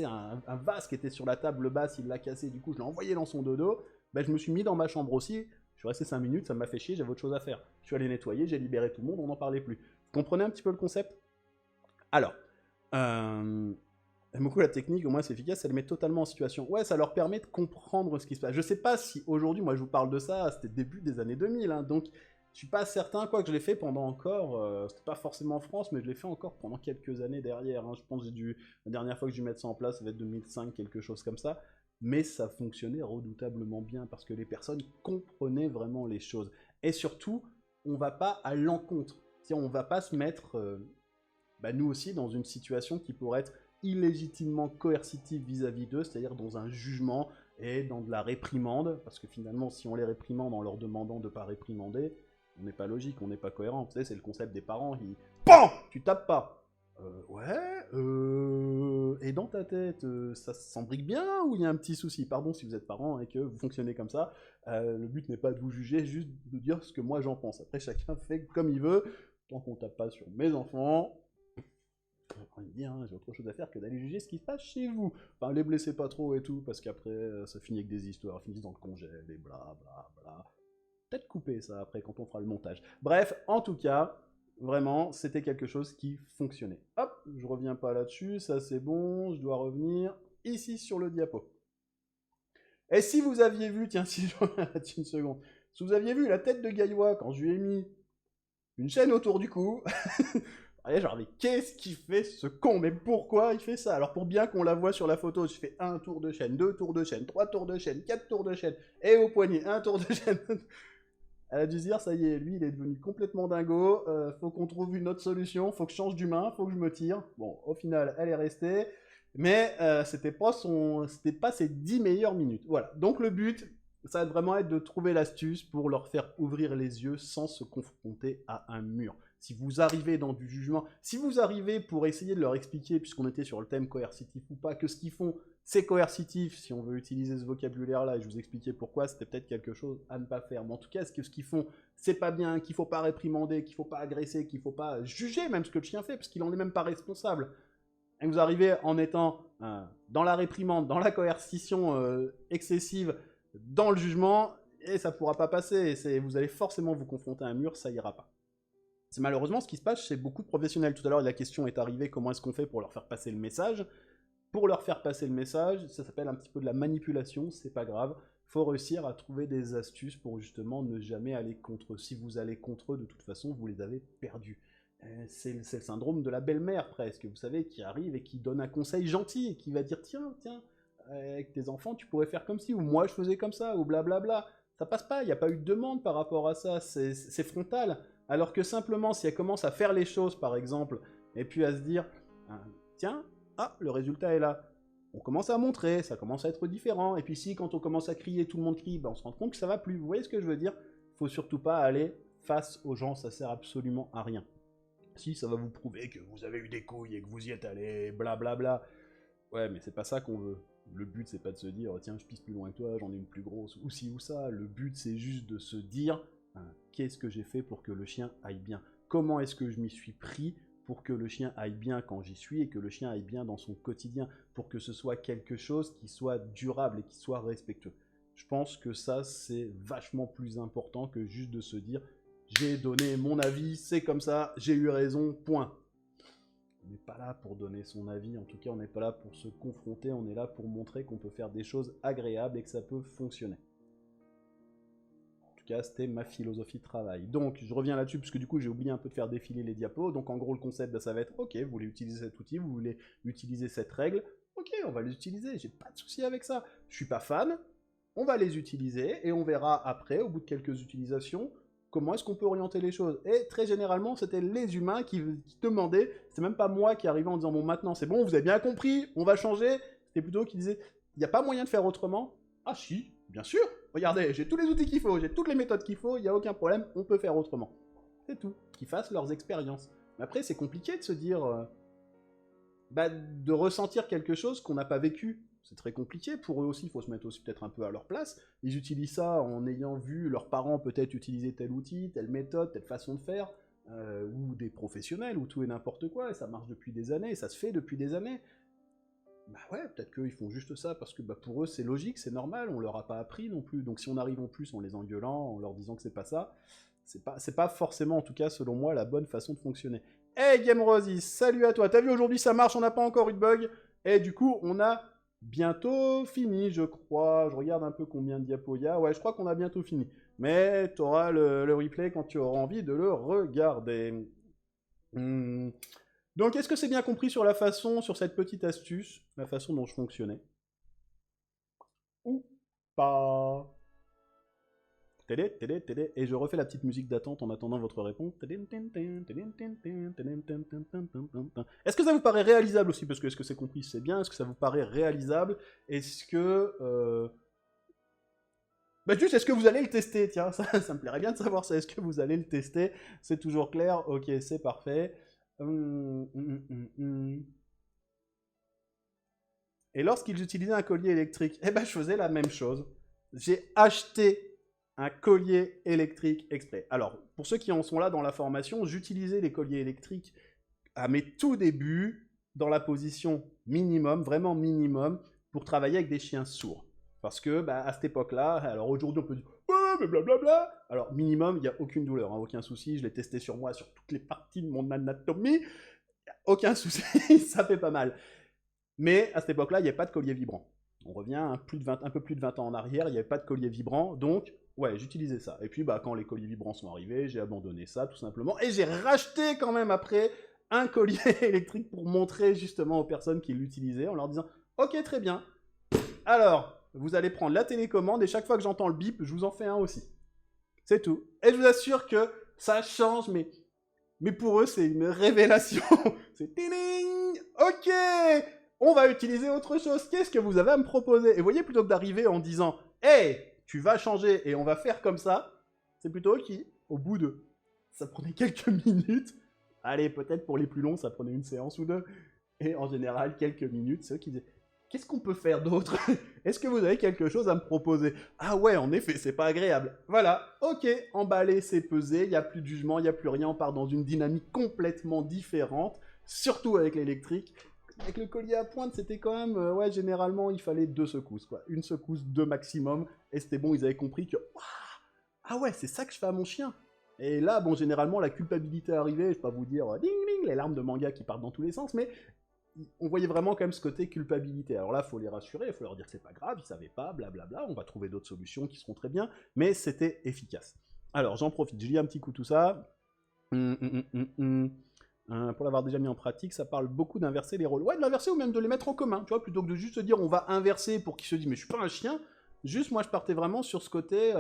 un vase qui était sur la table basse, il l'a cassé, du coup, je l'ai envoyé dans son dodo. Je me suis mis dans ma chambre aussi, je suis resté 5 minutes, ça m'a fait chier, j'avais autre chose à faire. Je suis allé nettoyer, j'ai libéré tout le monde, on n'en parlait plus. Vous comprenez un petit peu le concept? Alors, beaucoup la technique, au moins c'est efficace, ça les met totalement en situation. Ouais, ça leur permet de comprendre ce qui se passe. Je sais pas si aujourd'hui, moi je vous parle de ça, c'était début des années 2000, donc Je suis pas certain, quoi que je l'ai fait pendant encore, c'était pas forcément en France, mais je l'ai fait encore pendant quelques années derrière. Hein. Je pense que la dernière fois que j'ai dû mettre ça en place, ça va être 2005, quelque chose comme ça. Mais ça fonctionnait redoutablement bien parce que les personnes comprenaient vraiment les choses. Et surtout, on va pas à l'encontre. On va pas se mettre, nous aussi, dans une situation qui pourrait être illégitimement coercitive vis-à-vis d'eux, c'est-à-dire dans un jugement et dans de la réprimande, parce que finalement, si on les réprimande en leur demandant de ne pas réprimander, on n'est pas logique, on n'est pas cohérent. Vous savez, c'est le concept des parents qui... PAM Tu tapes pas. Et dans ta tête, ça s'embrique bien ou il y a un petit souci? Pardon si vous êtes parent et que vous fonctionnez comme ça. Le but n'est pas de vous juger, juste de dire ce que moi j'en pense. Après, chacun fait comme il veut. Tant qu'on tape pas sur mes enfants, j'ai autre chose à faire que d'aller juger ce qui se passe chez vous. Enfin, les blessez pas trop et tout, parce qu'après, ça finit avec des histoires, finissent dans le congèle et bla bla bla. Peut-être couper ça après quand on fera le montage. Bref, en tout cas, vraiment, c'était quelque chose qui fonctionnait. Hop, je reviens pas là-dessus, ça c'est bon, je dois revenir ici sur le diapo. Et si vous aviez vu, tiens, si je reviens là-dessus une seconde, si vous aviez vu la tête de Gaïwa quand je lui ai mis une chaîne autour du cou, genre, mais qu'est-ce qu'il fait ce con? Mais pourquoi il fait ça? Alors, pour bien qu'on la voit sur la photo, je fais un tour de chaîne, 2 tours de chaîne, 3 tours de chaîne, 4 tours de chaîne, et au poignet, un tour de chaîne. Elle a dû se dire, ça y est, lui, il est devenu complètement dingo, faut qu'on trouve une autre solution, faut que je change d'humain, faut que je me tire. Bon, au final, elle est restée, mais c'était pas ses 10 meilleures minutes. Voilà, donc le but, ça va vraiment être de trouver l'astuce pour leur faire ouvrir les yeux sans se confronter à un mur. Si vous arrivez dans du jugement, si vous arrivez pour essayer de leur expliquer, puisqu'on était sur le thème coercitif ou pas, que ce qu'ils font, c'est coercitif, si on veut utiliser ce vocabulaire-là, et je vous expliquais pourquoi, c'était peut-être quelque chose à ne pas faire. Mais en tout cas, ce qu'ils font, c'est pas bien, qu'il faut pas réprimander, qu'il faut pas agresser, qu'il faut pas juger même ce que le chien fait, parce qu'il en est même pas responsable. Et vous arrivez en étant dans la réprimande, dans la coercition excessive, dans le jugement, et ça pourra pas passer. Vous allez forcément vous confronter à un mur, ça ira pas. C'est malheureusement ce qui se passe chez beaucoup de professionnels. Tout à l'heure, la question est arrivée, comment est-ce qu'on fait pour leur faire passer le message? Pour leur faire passer le message, ça s'appelle un petit peu de la manipulation, c'est pas grave. Faut réussir à trouver des astuces pour justement ne jamais aller contre eux. Si vous allez contre eux, de toute façon, vous les avez perdus. C'est le syndrome de la belle-mère presque, vous savez, qui arrive et qui donne un conseil gentil et qui va dire tiens, avec tes enfants, tu pourrais faire comme ci, ou moi je faisais comme ça, ou blablabla. Ça passe pas, il n'y a pas eu de demande par rapport à ça, c'est frontal. Alors que simplement, si elle commence à faire les choses, par exemple, et puis à se dire tiens, le résultat est là. On commence à montrer, ça commence à être différent. Et puis si, quand on commence à crier, tout le monde crie, on se rend compte que ça va plus. Vous voyez ce que je veux dire? Faut surtout pas aller face aux gens, ça sert absolument à rien. Si, ça va vous prouver que vous avez eu des couilles et que vous y êtes allé, blablabla. Ouais, mais c'est pas ça qu'on veut. Le but, c'est pas de se dire, tiens, je pisse plus loin que toi, j'en ai une plus grosse, ou ci ou ça. Le but, c'est juste de se dire, qu'est-ce que j'ai fait pour que le chien aille bien? Comment est-ce que je m'y suis pris pour que le chien aille bien quand j'y suis et que le chien aille bien dans son quotidien, pour que ce soit quelque chose qui soit durable et qui soit respectueux. Je pense que ça, c'est vachement plus important que juste de se dire j'ai donné mon avis, c'est comme ça, j'ai eu raison, point. On n'est pas là pour donner son avis, en tout cas on n'est pas là pour se confronter, on est là pour montrer qu'on peut faire des choses agréables et que ça peut fonctionner. En tout cas, c'était ma philosophie de travail. Donc, je reviens là-dessus, parce que du coup, j'ai oublié un peu de faire défiler les diapos. Donc, en gros, le concept, ça va être, ok, vous voulez utiliser cet outil, vous voulez utiliser cette règle, ok, on va les utiliser, j'ai pas de souci avec ça. Je suis pas fan, on va les utiliser, et on verra après, au bout de quelques utilisations, comment est-ce qu'on peut orienter les choses. Et très généralement, c'était les humains qui demandaient, c'est même pas moi qui arrivais en disant, bon, maintenant, c'est bon, vous avez bien compris, on va changer. C'était plutôt qui disaient, il n'y a pas moyen de faire autrement? Ah si, bien sûr. Regardez, j'ai tous les outils qu'il faut, j'ai toutes les méthodes qu'il faut, il n'y a aucun problème, on peut faire autrement. C'est tout. Qu'ils fassent leurs expériences. Mais après, c'est compliqué de se dire... de ressentir quelque chose qu'on n'a pas vécu. C'est très compliqué. Pour eux aussi, il faut se mettre aussi peut-être un peu à leur place. Ils utilisent ça en ayant vu leurs parents peut-être utiliser tel outil, telle méthode, telle façon de faire, ou des professionnels, ou tout et n'importe quoi, et ça marche depuis des années, et ça se fait depuis des années. Bah ouais, peut-être qu'ils font juste ça parce que pour eux c'est logique, c'est normal, on leur a pas appris non plus. Donc si on arrive en plus en les engueulant, en leur disant que c'est pas ça, c'est pas forcément en tout cas selon moi la bonne façon de fonctionner. Hey Game Rosie, salut à toi. T'as vu aujourd'hui ça marche, on n'a pas encore eu de bug. Et du coup on a bientôt fini je crois. Je regarde un peu combien de diapos il y a. Ouais, je crois qu'on a bientôt fini. mais tu auras le replay quand tu auras envie de le regarder. Donc, est-ce que c'est bien compris sur la façon, sur cette petite astuce, la façon dont je fonctionnais? Ou pas? Et je refais la petite musique d'attente en attendant votre réponse. Est-ce que ça vous paraît réalisable aussi? Parce que est-ce que c'est compris? C'est bien. Est-ce que ça vous paraît réalisable? Est-ce que... Bah juste, est-ce que vous allez le tester? Tiens, ça me plairait bien de savoir ça. Est-ce que vous allez le tester? C'est toujours clair? Ok, c'est parfait. Et lorsqu'ils utilisaient un collier électrique, eh ben je faisais la même chose. J'ai acheté un collier électrique exprès. Alors, pour ceux qui en sont là dans la formation, j'utilisais les colliers électriques à mes tout débuts dans la position minimum, vraiment minimum, pour travailler avec des chiens sourds. Parce que, bah, à cette époque-là, alors aujourd'hui on peut dire ouais, mais blablabla. Alors, minimum, il n'y a aucune douleur, hein, aucun souci. Je l'ai testé sur moi, sur toutes les parties de mon anatomie. Aucun souci, ça fait pas mal. Mais à cette époque-là, il n'y avait pas de collier vibrant. On revient un peu plus de 20 ans en arrière, il n'y avait pas de collier vibrant, donc ouais, j'utilisais ça. Et puis bah, quand les colliers vibrants sont arrivés, j'ai abandonné ça tout simplement. Et j'ai racheté quand même après un collier électrique pour montrer justement aux personnes qui l'utilisaient en leur disant « Ok, très bien. Alors, vous allez prendre la télécommande et chaque fois que j'entends le bip, je vous en fais un aussi. » C'est tout. Et je vous assure que ça change, mais pour eux, c'est une révélation. C'est « Tiling ! Ok !» On va utiliser autre chose. Qu'est-ce que vous avez à me proposer? Et vous voyez, plutôt que d'arriver en disant « Hey, tu vas changer et on va faire comme ça », c'est plutôt qui, au bout de... Ça prenait quelques minutes. Allez, peut-être pour les plus longs, ça prenait une séance ou deux. Et en général, quelques minutes, c'est eux qui disaient « Qu'est-ce qu'on peut faire d'autre? Est-ce que vous avez quelque chose à me proposer ?» Ah ouais, en effet, c'est pas agréable. Voilà, ok, emballé, c'est pesé, il n'y a plus de jugement, il n'y a plus rien, on part dans une dynamique complètement différente, surtout avec l'électrique. Avec le collier à pointe, c'était quand même... ouais, généralement, il fallait 2 secousses, quoi. Une secousse, 2 maximum, et c'était bon, ils avaient compris que... Ah ouais, c'est ça que je fais à mon chien. Et là, bon, généralement, la culpabilité arrivait, je vais pas vous dire, ding ding, les larmes de manga qui partent dans tous les sens, mais on voyait vraiment quand même ce côté culpabilité. Alors là, il faut les rassurer, il faut leur dire que c'est pas grave, ils savaient pas, blablabla, on va trouver d'autres solutions qui seront très bien, mais c'était efficace. Alors, j'en profite, je lis un petit coup tout ça. Pour l'avoir déjà mis en pratique, ça parle beaucoup d'inverser les rôles. Ouais, de l'inverser ou même de les mettre en commun, tu vois, plutôt que de juste se dire on va inverser pour qu'il se dise mais je suis pas un chien. Juste, moi, je partais vraiment sur ce côté,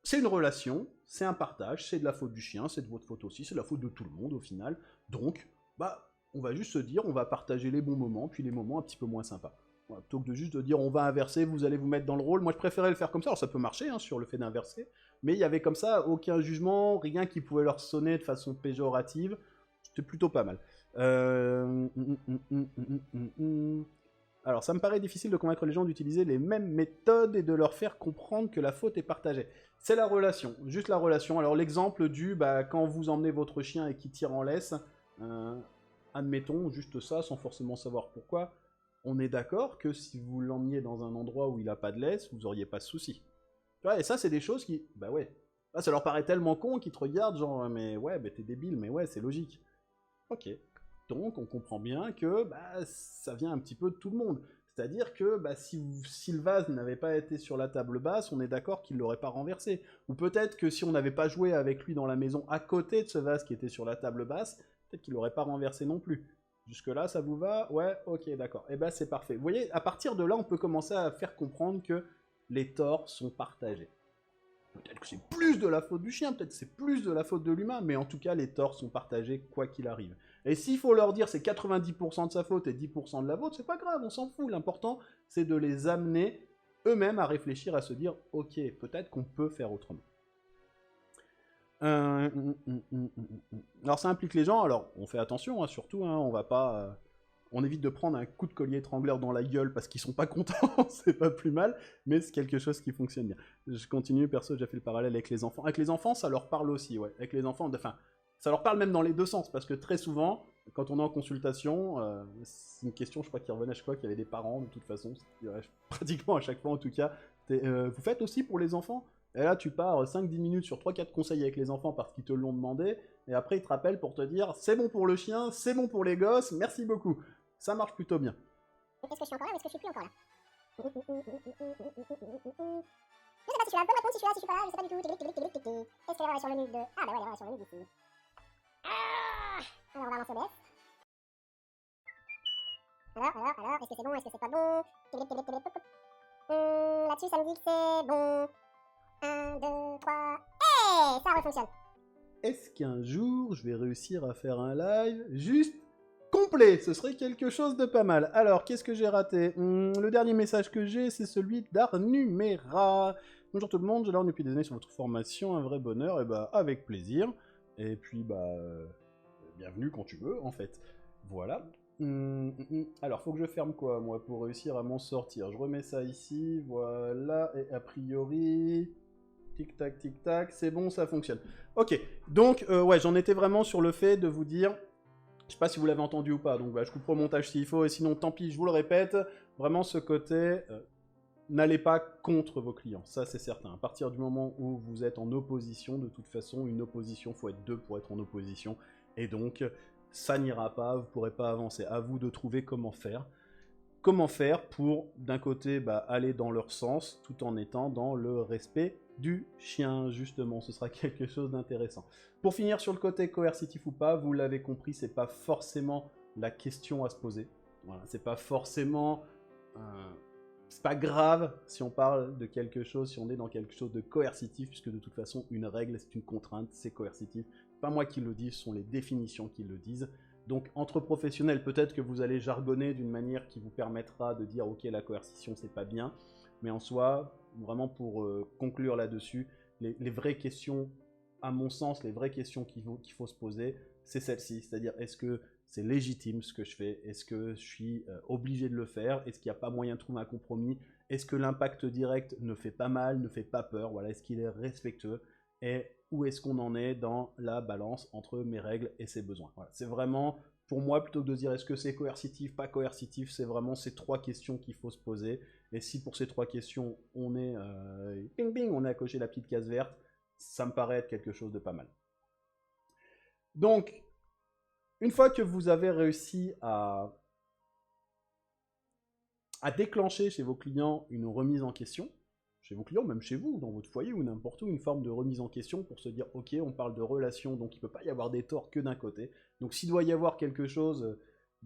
c'est une relation, c'est un partage, c'est de la faute du chien, c'est de votre faute aussi, c'est de la faute de tout le monde au final. Donc, bah, on va juste se dire on va partager les bons moments, puis les moments un petit peu moins sympas. Voilà, plutôt que de juste de dire on va inverser, vous allez vous mettre dans le rôle. Moi, je préférais le faire comme ça. Alors, ça peut marcher hein, sur le fait d'inverser, mais il y avait comme ça aucun jugement, rien qui pouvait leur sonner de façon péjorative. C'était plutôt pas mal. Alors, ça me paraît difficile de convaincre les gens d'utiliser les mêmes méthodes et de leur faire comprendre que la faute est partagée. C'est la relation, juste la relation. Alors, l'exemple du, bah, quand vous emmenez votre chien et qu'il tire en laisse, admettons, juste ça, sans forcément savoir pourquoi, on est d'accord que si vous l'emmeniez dans un endroit où il n'a pas de laisse, vous n'auriez pas de souci. Ouais, et ça, c'est des choses qui... Bah ouais. Là, ça leur paraît tellement con qu'ils te regardent, genre, mais ouais, bah, t'es débile, mais ouais, c'est logique. Ok. Donc, on comprend bien que bah, ça vient un petit peu de tout le monde. C'est-à-dire que bah, si le vase n'avait pas été sur la table basse, on est d'accord qu'il ne l'aurait pas renversé. Ou peut-être que si on n'avait pas joué avec lui dans la maison à côté de ce vase qui était sur la table basse, peut-être qu'il l'aurait pas renversé non plus. Jusque-là, ça vous va? Ouais, ok, d'accord. Eh ben, c'est parfait. Vous voyez, à partir de là, on peut commencer à faire comprendre que les torts sont partagés. Peut-être que c'est plus de la faute du chien, peut-être que c'est plus de la faute de l'humain, mais en tout cas, les torts sont partagés quoi qu'il arrive. Et s'il faut leur dire c'est 90% de sa faute et 10% de la vôtre, c'est pas grave, on s'en fout. L'important, c'est de les amener eux-mêmes à réfléchir, à se dire « Ok, peut-être qu'on peut faire autrement ». Alors ça implique les gens, alors on fait attention, hein, surtout, hein, on va pas... on évite de prendre un coup de collier étrangleur dans la gueule parce qu'ils sont pas contents, c'est pas plus mal, mais c'est quelque chose qui fonctionne bien. Je continue, perso, j'ai fait le parallèle avec les enfants. Avec les enfants, ça leur parle aussi, ouais. Avec les enfants, enfin, ça leur parle même dans les deux sens, parce que très souvent, quand on est en consultation, c'est une question, je crois, qui revenait à chaque fois qu'il y avait des parents, de toute façon, pratiquement à chaque fois en tout cas, vous faites aussi pour les enfants? Et là, tu pars 5-10 minutes sur 3-4 conseils avec les enfants parce qu'ils te l'ont demandé, et après ils te rappellent pour te dire c'est bon pour le chien, c'est bon pour les gosses, merci beaucoup. Ça marche plutôt bien. Est-ce que je suis encore là ou est-ce que je suis plus encore là? Je sais pas si je suis là, bonne réponse, si je suis là, si je suis pas là, je sais pas du tout. Est-ce que la relation menu de... Ah bah ouais, la relation menu d'ici. Alors on va avancer OBS. Alors, est-ce que c'est bon, est-ce que c'est pas bon? Là-dessus ça me dit que c'est bon. 1, 2, 3... Hey, ça refonctionne. Est-ce qu'un jour, je vais réussir à faire un live juste complet? Ce serait quelque chose de pas mal. Alors, qu'est-ce que j'ai raté? Le dernier message que j'ai, c'est celui d'Arnumera. Bonjour tout le monde, je l'air depuis des années sur votre formation, un vrai bonheur, et bah avec plaisir. Et puis bienvenue quand tu veux en fait. Voilà. Alors, faut que je ferme quoi moi pour réussir à m'en sortir? Je remets ça ici, voilà, et a priori... Tic-tac, tic-tac, c'est bon, ça fonctionne. Ok, donc, ouais, j'en étais vraiment sur le fait de vous dire... Je sais pas si vous l'avez entendu ou pas, donc je couperai au montage s'il faut, et sinon, tant pis, je vous le répète, vraiment ce côté... n'allez pas contre vos clients, ça c'est certain. À partir du moment où vous êtes en opposition, de toute façon, une opposition, faut être deux pour être en opposition, et donc, ça n'ira pas, vous pourrez pas avancer. À vous de trouver comment faire. Comment faire pour, d'un côté, aller dans leur sens, tout en étant dans le respect du chien, justement. Ce sera quelque chose d'intéressant. Pour finir sur le côté coercitif ou pas, vous l'avez compris, c'est pas forcément la question à se poser. Voilà, c'est pas forcément... c'est pas grave si on parle de quelque chose, si on est dans quelque chose de coercitif, puisque de toute façon, une règle, c'est une contrainte, c'est coercitif. Pas moi qui le dis, ce sont les définitions qui le disent. Donc, entre professionnels, peut-être que vous allez jargonner d'une manière qui vous permettra de dire « Ok, la coercition, c'est pas bien », mais en soi, vraiment pour conclure là-dessus, les vraies questions, à mon sens, les vraies questions qu'il faut se poser, c'est celle-ci, c'est-à-dire est-ce que c'est légitime ce que je fais? Est-ce que je suis obligé de le faire? Est-ce qu'il n'y a pas moyen de trouver un compromis? Est-ce que l'impact direct ne fait pas mal, ne fait pas peur? Voilà, est-ce qu'il est respectueux? Et où est-ce qu'on en est dans la balance entre mes règles et ses besoins? Voilà, c'est vraiment, pour moi, plutôt que de dire est-ce que c'est coercitif, pas coercitif, c'est vraiment ces trois questions qu'il faut se poser. Et si pour ces trois questions, on est ping ping, on est à cocher la petite case verte, ça me paraît être quelque chose de pas mal. Donc, une fois que vous avez réussi à déclencher chez vos clients une remise en question, chez vos clients, même chez vous, dans votre foyer ou n'importe où, une forme de remise en question pour se dire « Ok, on parle de relation, donc il ne peut pas y avoir des torts que d'un côté. Donc s'il doit y avoir quelque chose,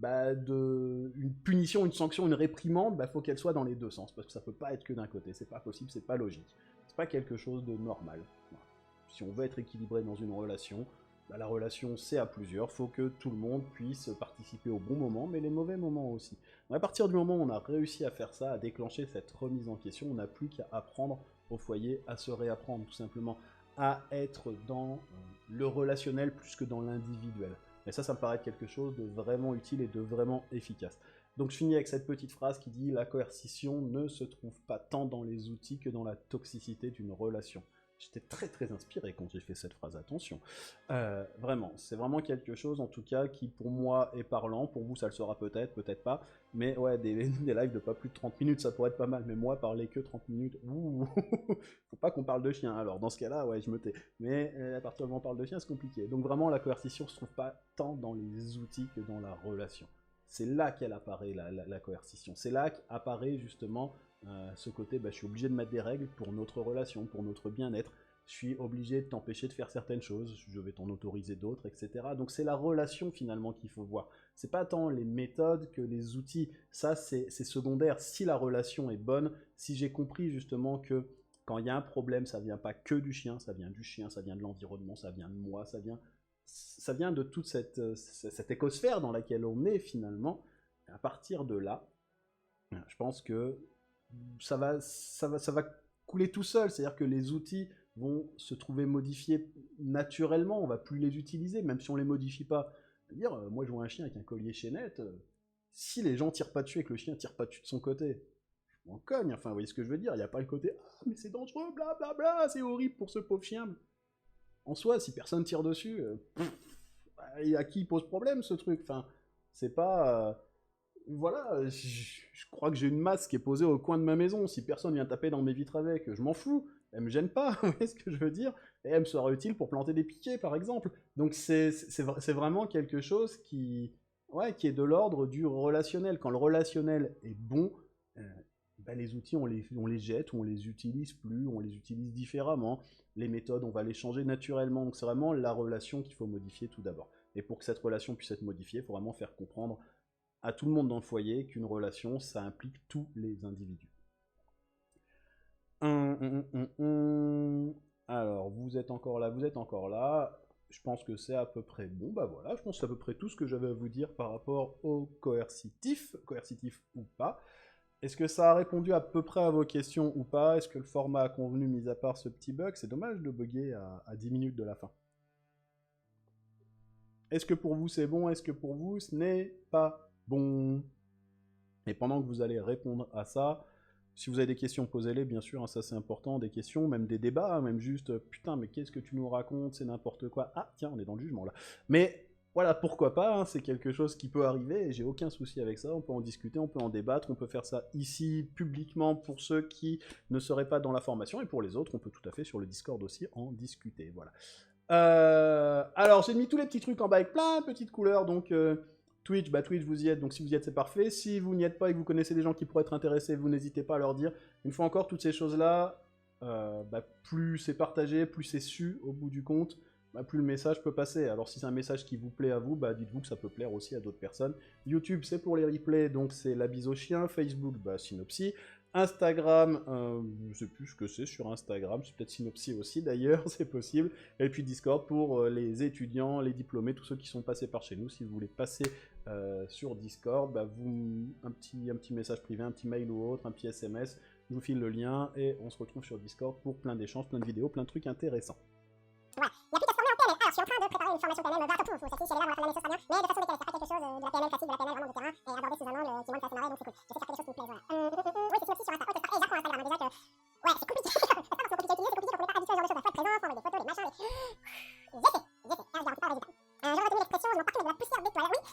une punition, une sanction, une réprimande, faut qu'elle soit dans les deux sens, parce que ça ne peut pas être que d'un côté. C'est pas possible, c'est pas logique. C'est pas quelque chose de normal. Voilà. Si on veut être équilibré dans une relation, la relation c'est à plusieurs, faut que tout le monde puisse participer au bon moment, mais les mauvais moments aussi. À partir du moment où on a réussi à faire ça, à déclencher cette remise en question, on n'a plus qu'à apprendre au foyer à se réapprendre, tout simplement, à être dans le relationnel plus que dans l'individuel. Et ça me paraît quelque chose de vraiment utile et de vraiment efficace. Donc je finis avec cette petite phrase qui dit « La coercition ne se trouve pas tant dans les outils que dans la toxicité d'une relation ». J'étais très très inspiré quand j'ai fait cette phrase, attention. Vraiment, c'est vraiment quelque chose en tout cas qui pour moi est parlant, pour vous ça le sera peut-être, peut-être pas, mais ouais, des lives de pas plus de 30 minutes ça pourrait être pas mal, mais moi parler que 30 minutes, ouh, faut pas qu'on parle de chien, alors dans ce cas-là, ouais, je me tais. Mais à partir du moment où on parle de chien, c'est compliqué. Donc vraiment, la coercition se trouve pas tant dans les outils que dans la relation. C'est là qu'elle apparaît, la coercition. C'est là qu'apparaît justement ce côté, je suis obligé de mettre des règles pour notre relation, pour notre bien-être. Je suis obligé de t'empêcher de faire certaines choses, je vais t'en autoriser d'autres, etc. Donc c'est la relation finalement qu'il faut voir. C'est pas tant les méthodes que les outils. Ça, c'est secondaire. Si la relation est bonne, si j'ai compris justement que quand il y a un problème, ça vient pas que du chien, ça vient de l'environnement, ça vient de moi, ça vient de toute cette écosphère dans laquelle on est finalement. Et à partir de là, je pense que ça va couler tout seul. C'est-à-dire que les outils vont se trouver modifiés naturellement. On va plus les utiliser, même si on les modifie pas. Dire, moi je vois un chien avec un collier chaînette. Si les gens tirent pas dessus et que le chien tire pas dessus de son côté, je m'en cogne. Enfin, vous voyez ce que je veux dire? Il n'y a pas le côté ah mais c'est dangereux, blablabla, bla, bla, c'est horrible pour ce pauvre chien. En soi, si personne tire dessus, à qui il pose problème ce truc? Enfin, c'est pas. Voilà, je crois que j'ai une masse qui est posée au coin de ma maison. Si personne vient taper dans mes vitres avec, je m'en fous. Elle me gêne pas, vous voyez ce que je veux dire? Et elle me sera utile pour planter des piquets, par exemple. Donc c'est vraiment quelque chose qui est de l'ordre du relationnel. Quand le relationnel est bon, les outils, on les jette, ou on les utilise plus, on les utilise différemment. Les méthodes, on va les changer naturellement. Donc c'est vraiment la relation qu'il faut modifier tout d'abord. Et pour que cette relation puisse être modifiée, il faut vraiment faire comprendre à tout le monde dans le foyer qu'une relation, ça implique tous les individus. Alors, vous êtes encore là, vous êtes encore là. Je pense que c'est à peu près bon. Bah voilà, je pense que c'est à peu près tout ce que j'avais à vous dire par rapport au coercitif ou pas. Est-ce que ça a répondu à peu près à vos questions ou pas? Est-ce que le format a convenu, mis à part ce petit bug? C'est dommage de bugger à 10 minutes de la fin. Est-ce que pour vous c'est bon? Est-ce que pour vous ce n'est pas bon? Et pendant que vous allez répondre à ça, si vous avez des questions, posez-les, bien sûr, hein, ça c'est important, des questions, même des débats, hein, même juste, putain, mais qu'est-ce que tu nous racontes, c'est n'importe quoi. Ah, tiens, on est dans le jugement là. Mais voilà, pourquoi pas, hein, c'est quelque chose qui peut arriver, et j'ai aucun souci avec ça, on peut en discuter, on peut en débattre, on peut faire ça ici, publiquement, pour ceux qui ne seraient pas dans la formation, et pour les autres, on peut tout à fait sur le Discord aussi en discuter, voilà. Alors, j'ai mis tous les petits trucs en bas avec plein de petites couleurs, donc... Twitch, bah Twitch, vous y êtes, donc si vous y êtes, c'est parfait. Si vous n'y êtes pas et que vous connaissez des gens qui pourraient être intéressés, vous n'hésitez pas à leur dire. Une fois encore, toutes ces choses-là, plus c'est partagé, plus c'est su au bout du compte, plus le message peut passer. Alors si c'est un message qui vous plaît à vous, dites-vous que ça peut plaire aussi à d'autres personnes. YouTube, c'est pour les replays, donc c'est la bise au chien. Facebook, Synopsis. Instagram, je sais plus ce que c'est sur Instagram, c'est peut-être Synopsis aussi d'ailleurs, c'est possible. Et puis Discord pour les étudiants, les diplômés, tous ceux qui sont passés par chez nous. Si vous voulez passer sur Discord, un petit message privé, un petit mail ou autre, un petit SMS, je vous file le lien et on se retrouve sur Discord pour plein d'échanges, plein de vidéos, plein de trucs intéressants. Ouais, il n'y a plus qu'à se former en PNL. Alors, je suis en train de préparer une formation PNL, attention, il faut s'assurer si elle est là, on va faire la même chose, mais de façon décalée, ça pas quelque chose de la PNL classique, de la PNL vraiment de terrain, et aborder sous un angle qui moi me fait assez marrer, donc c'est cool. J'essaie de faire des choses qui me plaisent, voilà. Oui, c'est Synopsis sur Insta, ok, j'apprends Instagram, déjà que... Ouais, c'est compliqué, c'est pas forcément compliqué à utiliser, c'est compliqué, on n'est pas habitué à ce genre de choses, il faut être présent, faut envoyer des photos, les machins, les... J'essaie, ah, regarde, c'est pas résultat. J'ai retenu l'expression, je m'en partout de la poussière des toilettes, oui,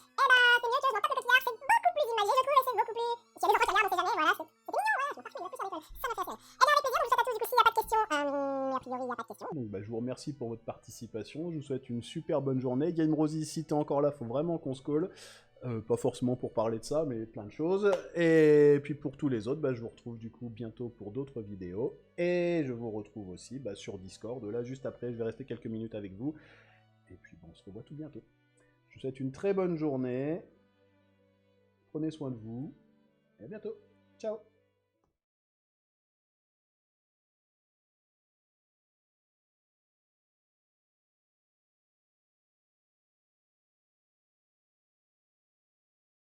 et c'est mieux que je m'en parle de coquillard, c'est beaucoup plus imagé, je trouve, et c'est beaucoup plus... S'il y a des enfants qui regardent, on sait jamais, voilà, c'est mignon, voilà, je m'en parle de la poussière des toilettes, ça m'a fait assez rire. Et bien, avec plaisir, je vous souhaite à tous, du coup, s'il n'y a pas de questions, a priori, il n'y a pas de questions. Donc je vous remercie pour votre participation, je vous souhaite une super bonne journée. Game Rosie, si t'es encore là, faut vraiment qu'on se call. Pas forcément pour parler de ça, mais plein de choses. Et puis pour tous les autres, je vous retrouve du coup bientôt pour d'autres vidéos. Et je vous retrouve aussi sur Discord. Là, juste après, je vais rester quelques minutes avec vous. Et puis on se revoit tout bientôt. Je vous souhaite une très bonne journée. Prenez soin de vous. Et à bientôt. Ciao.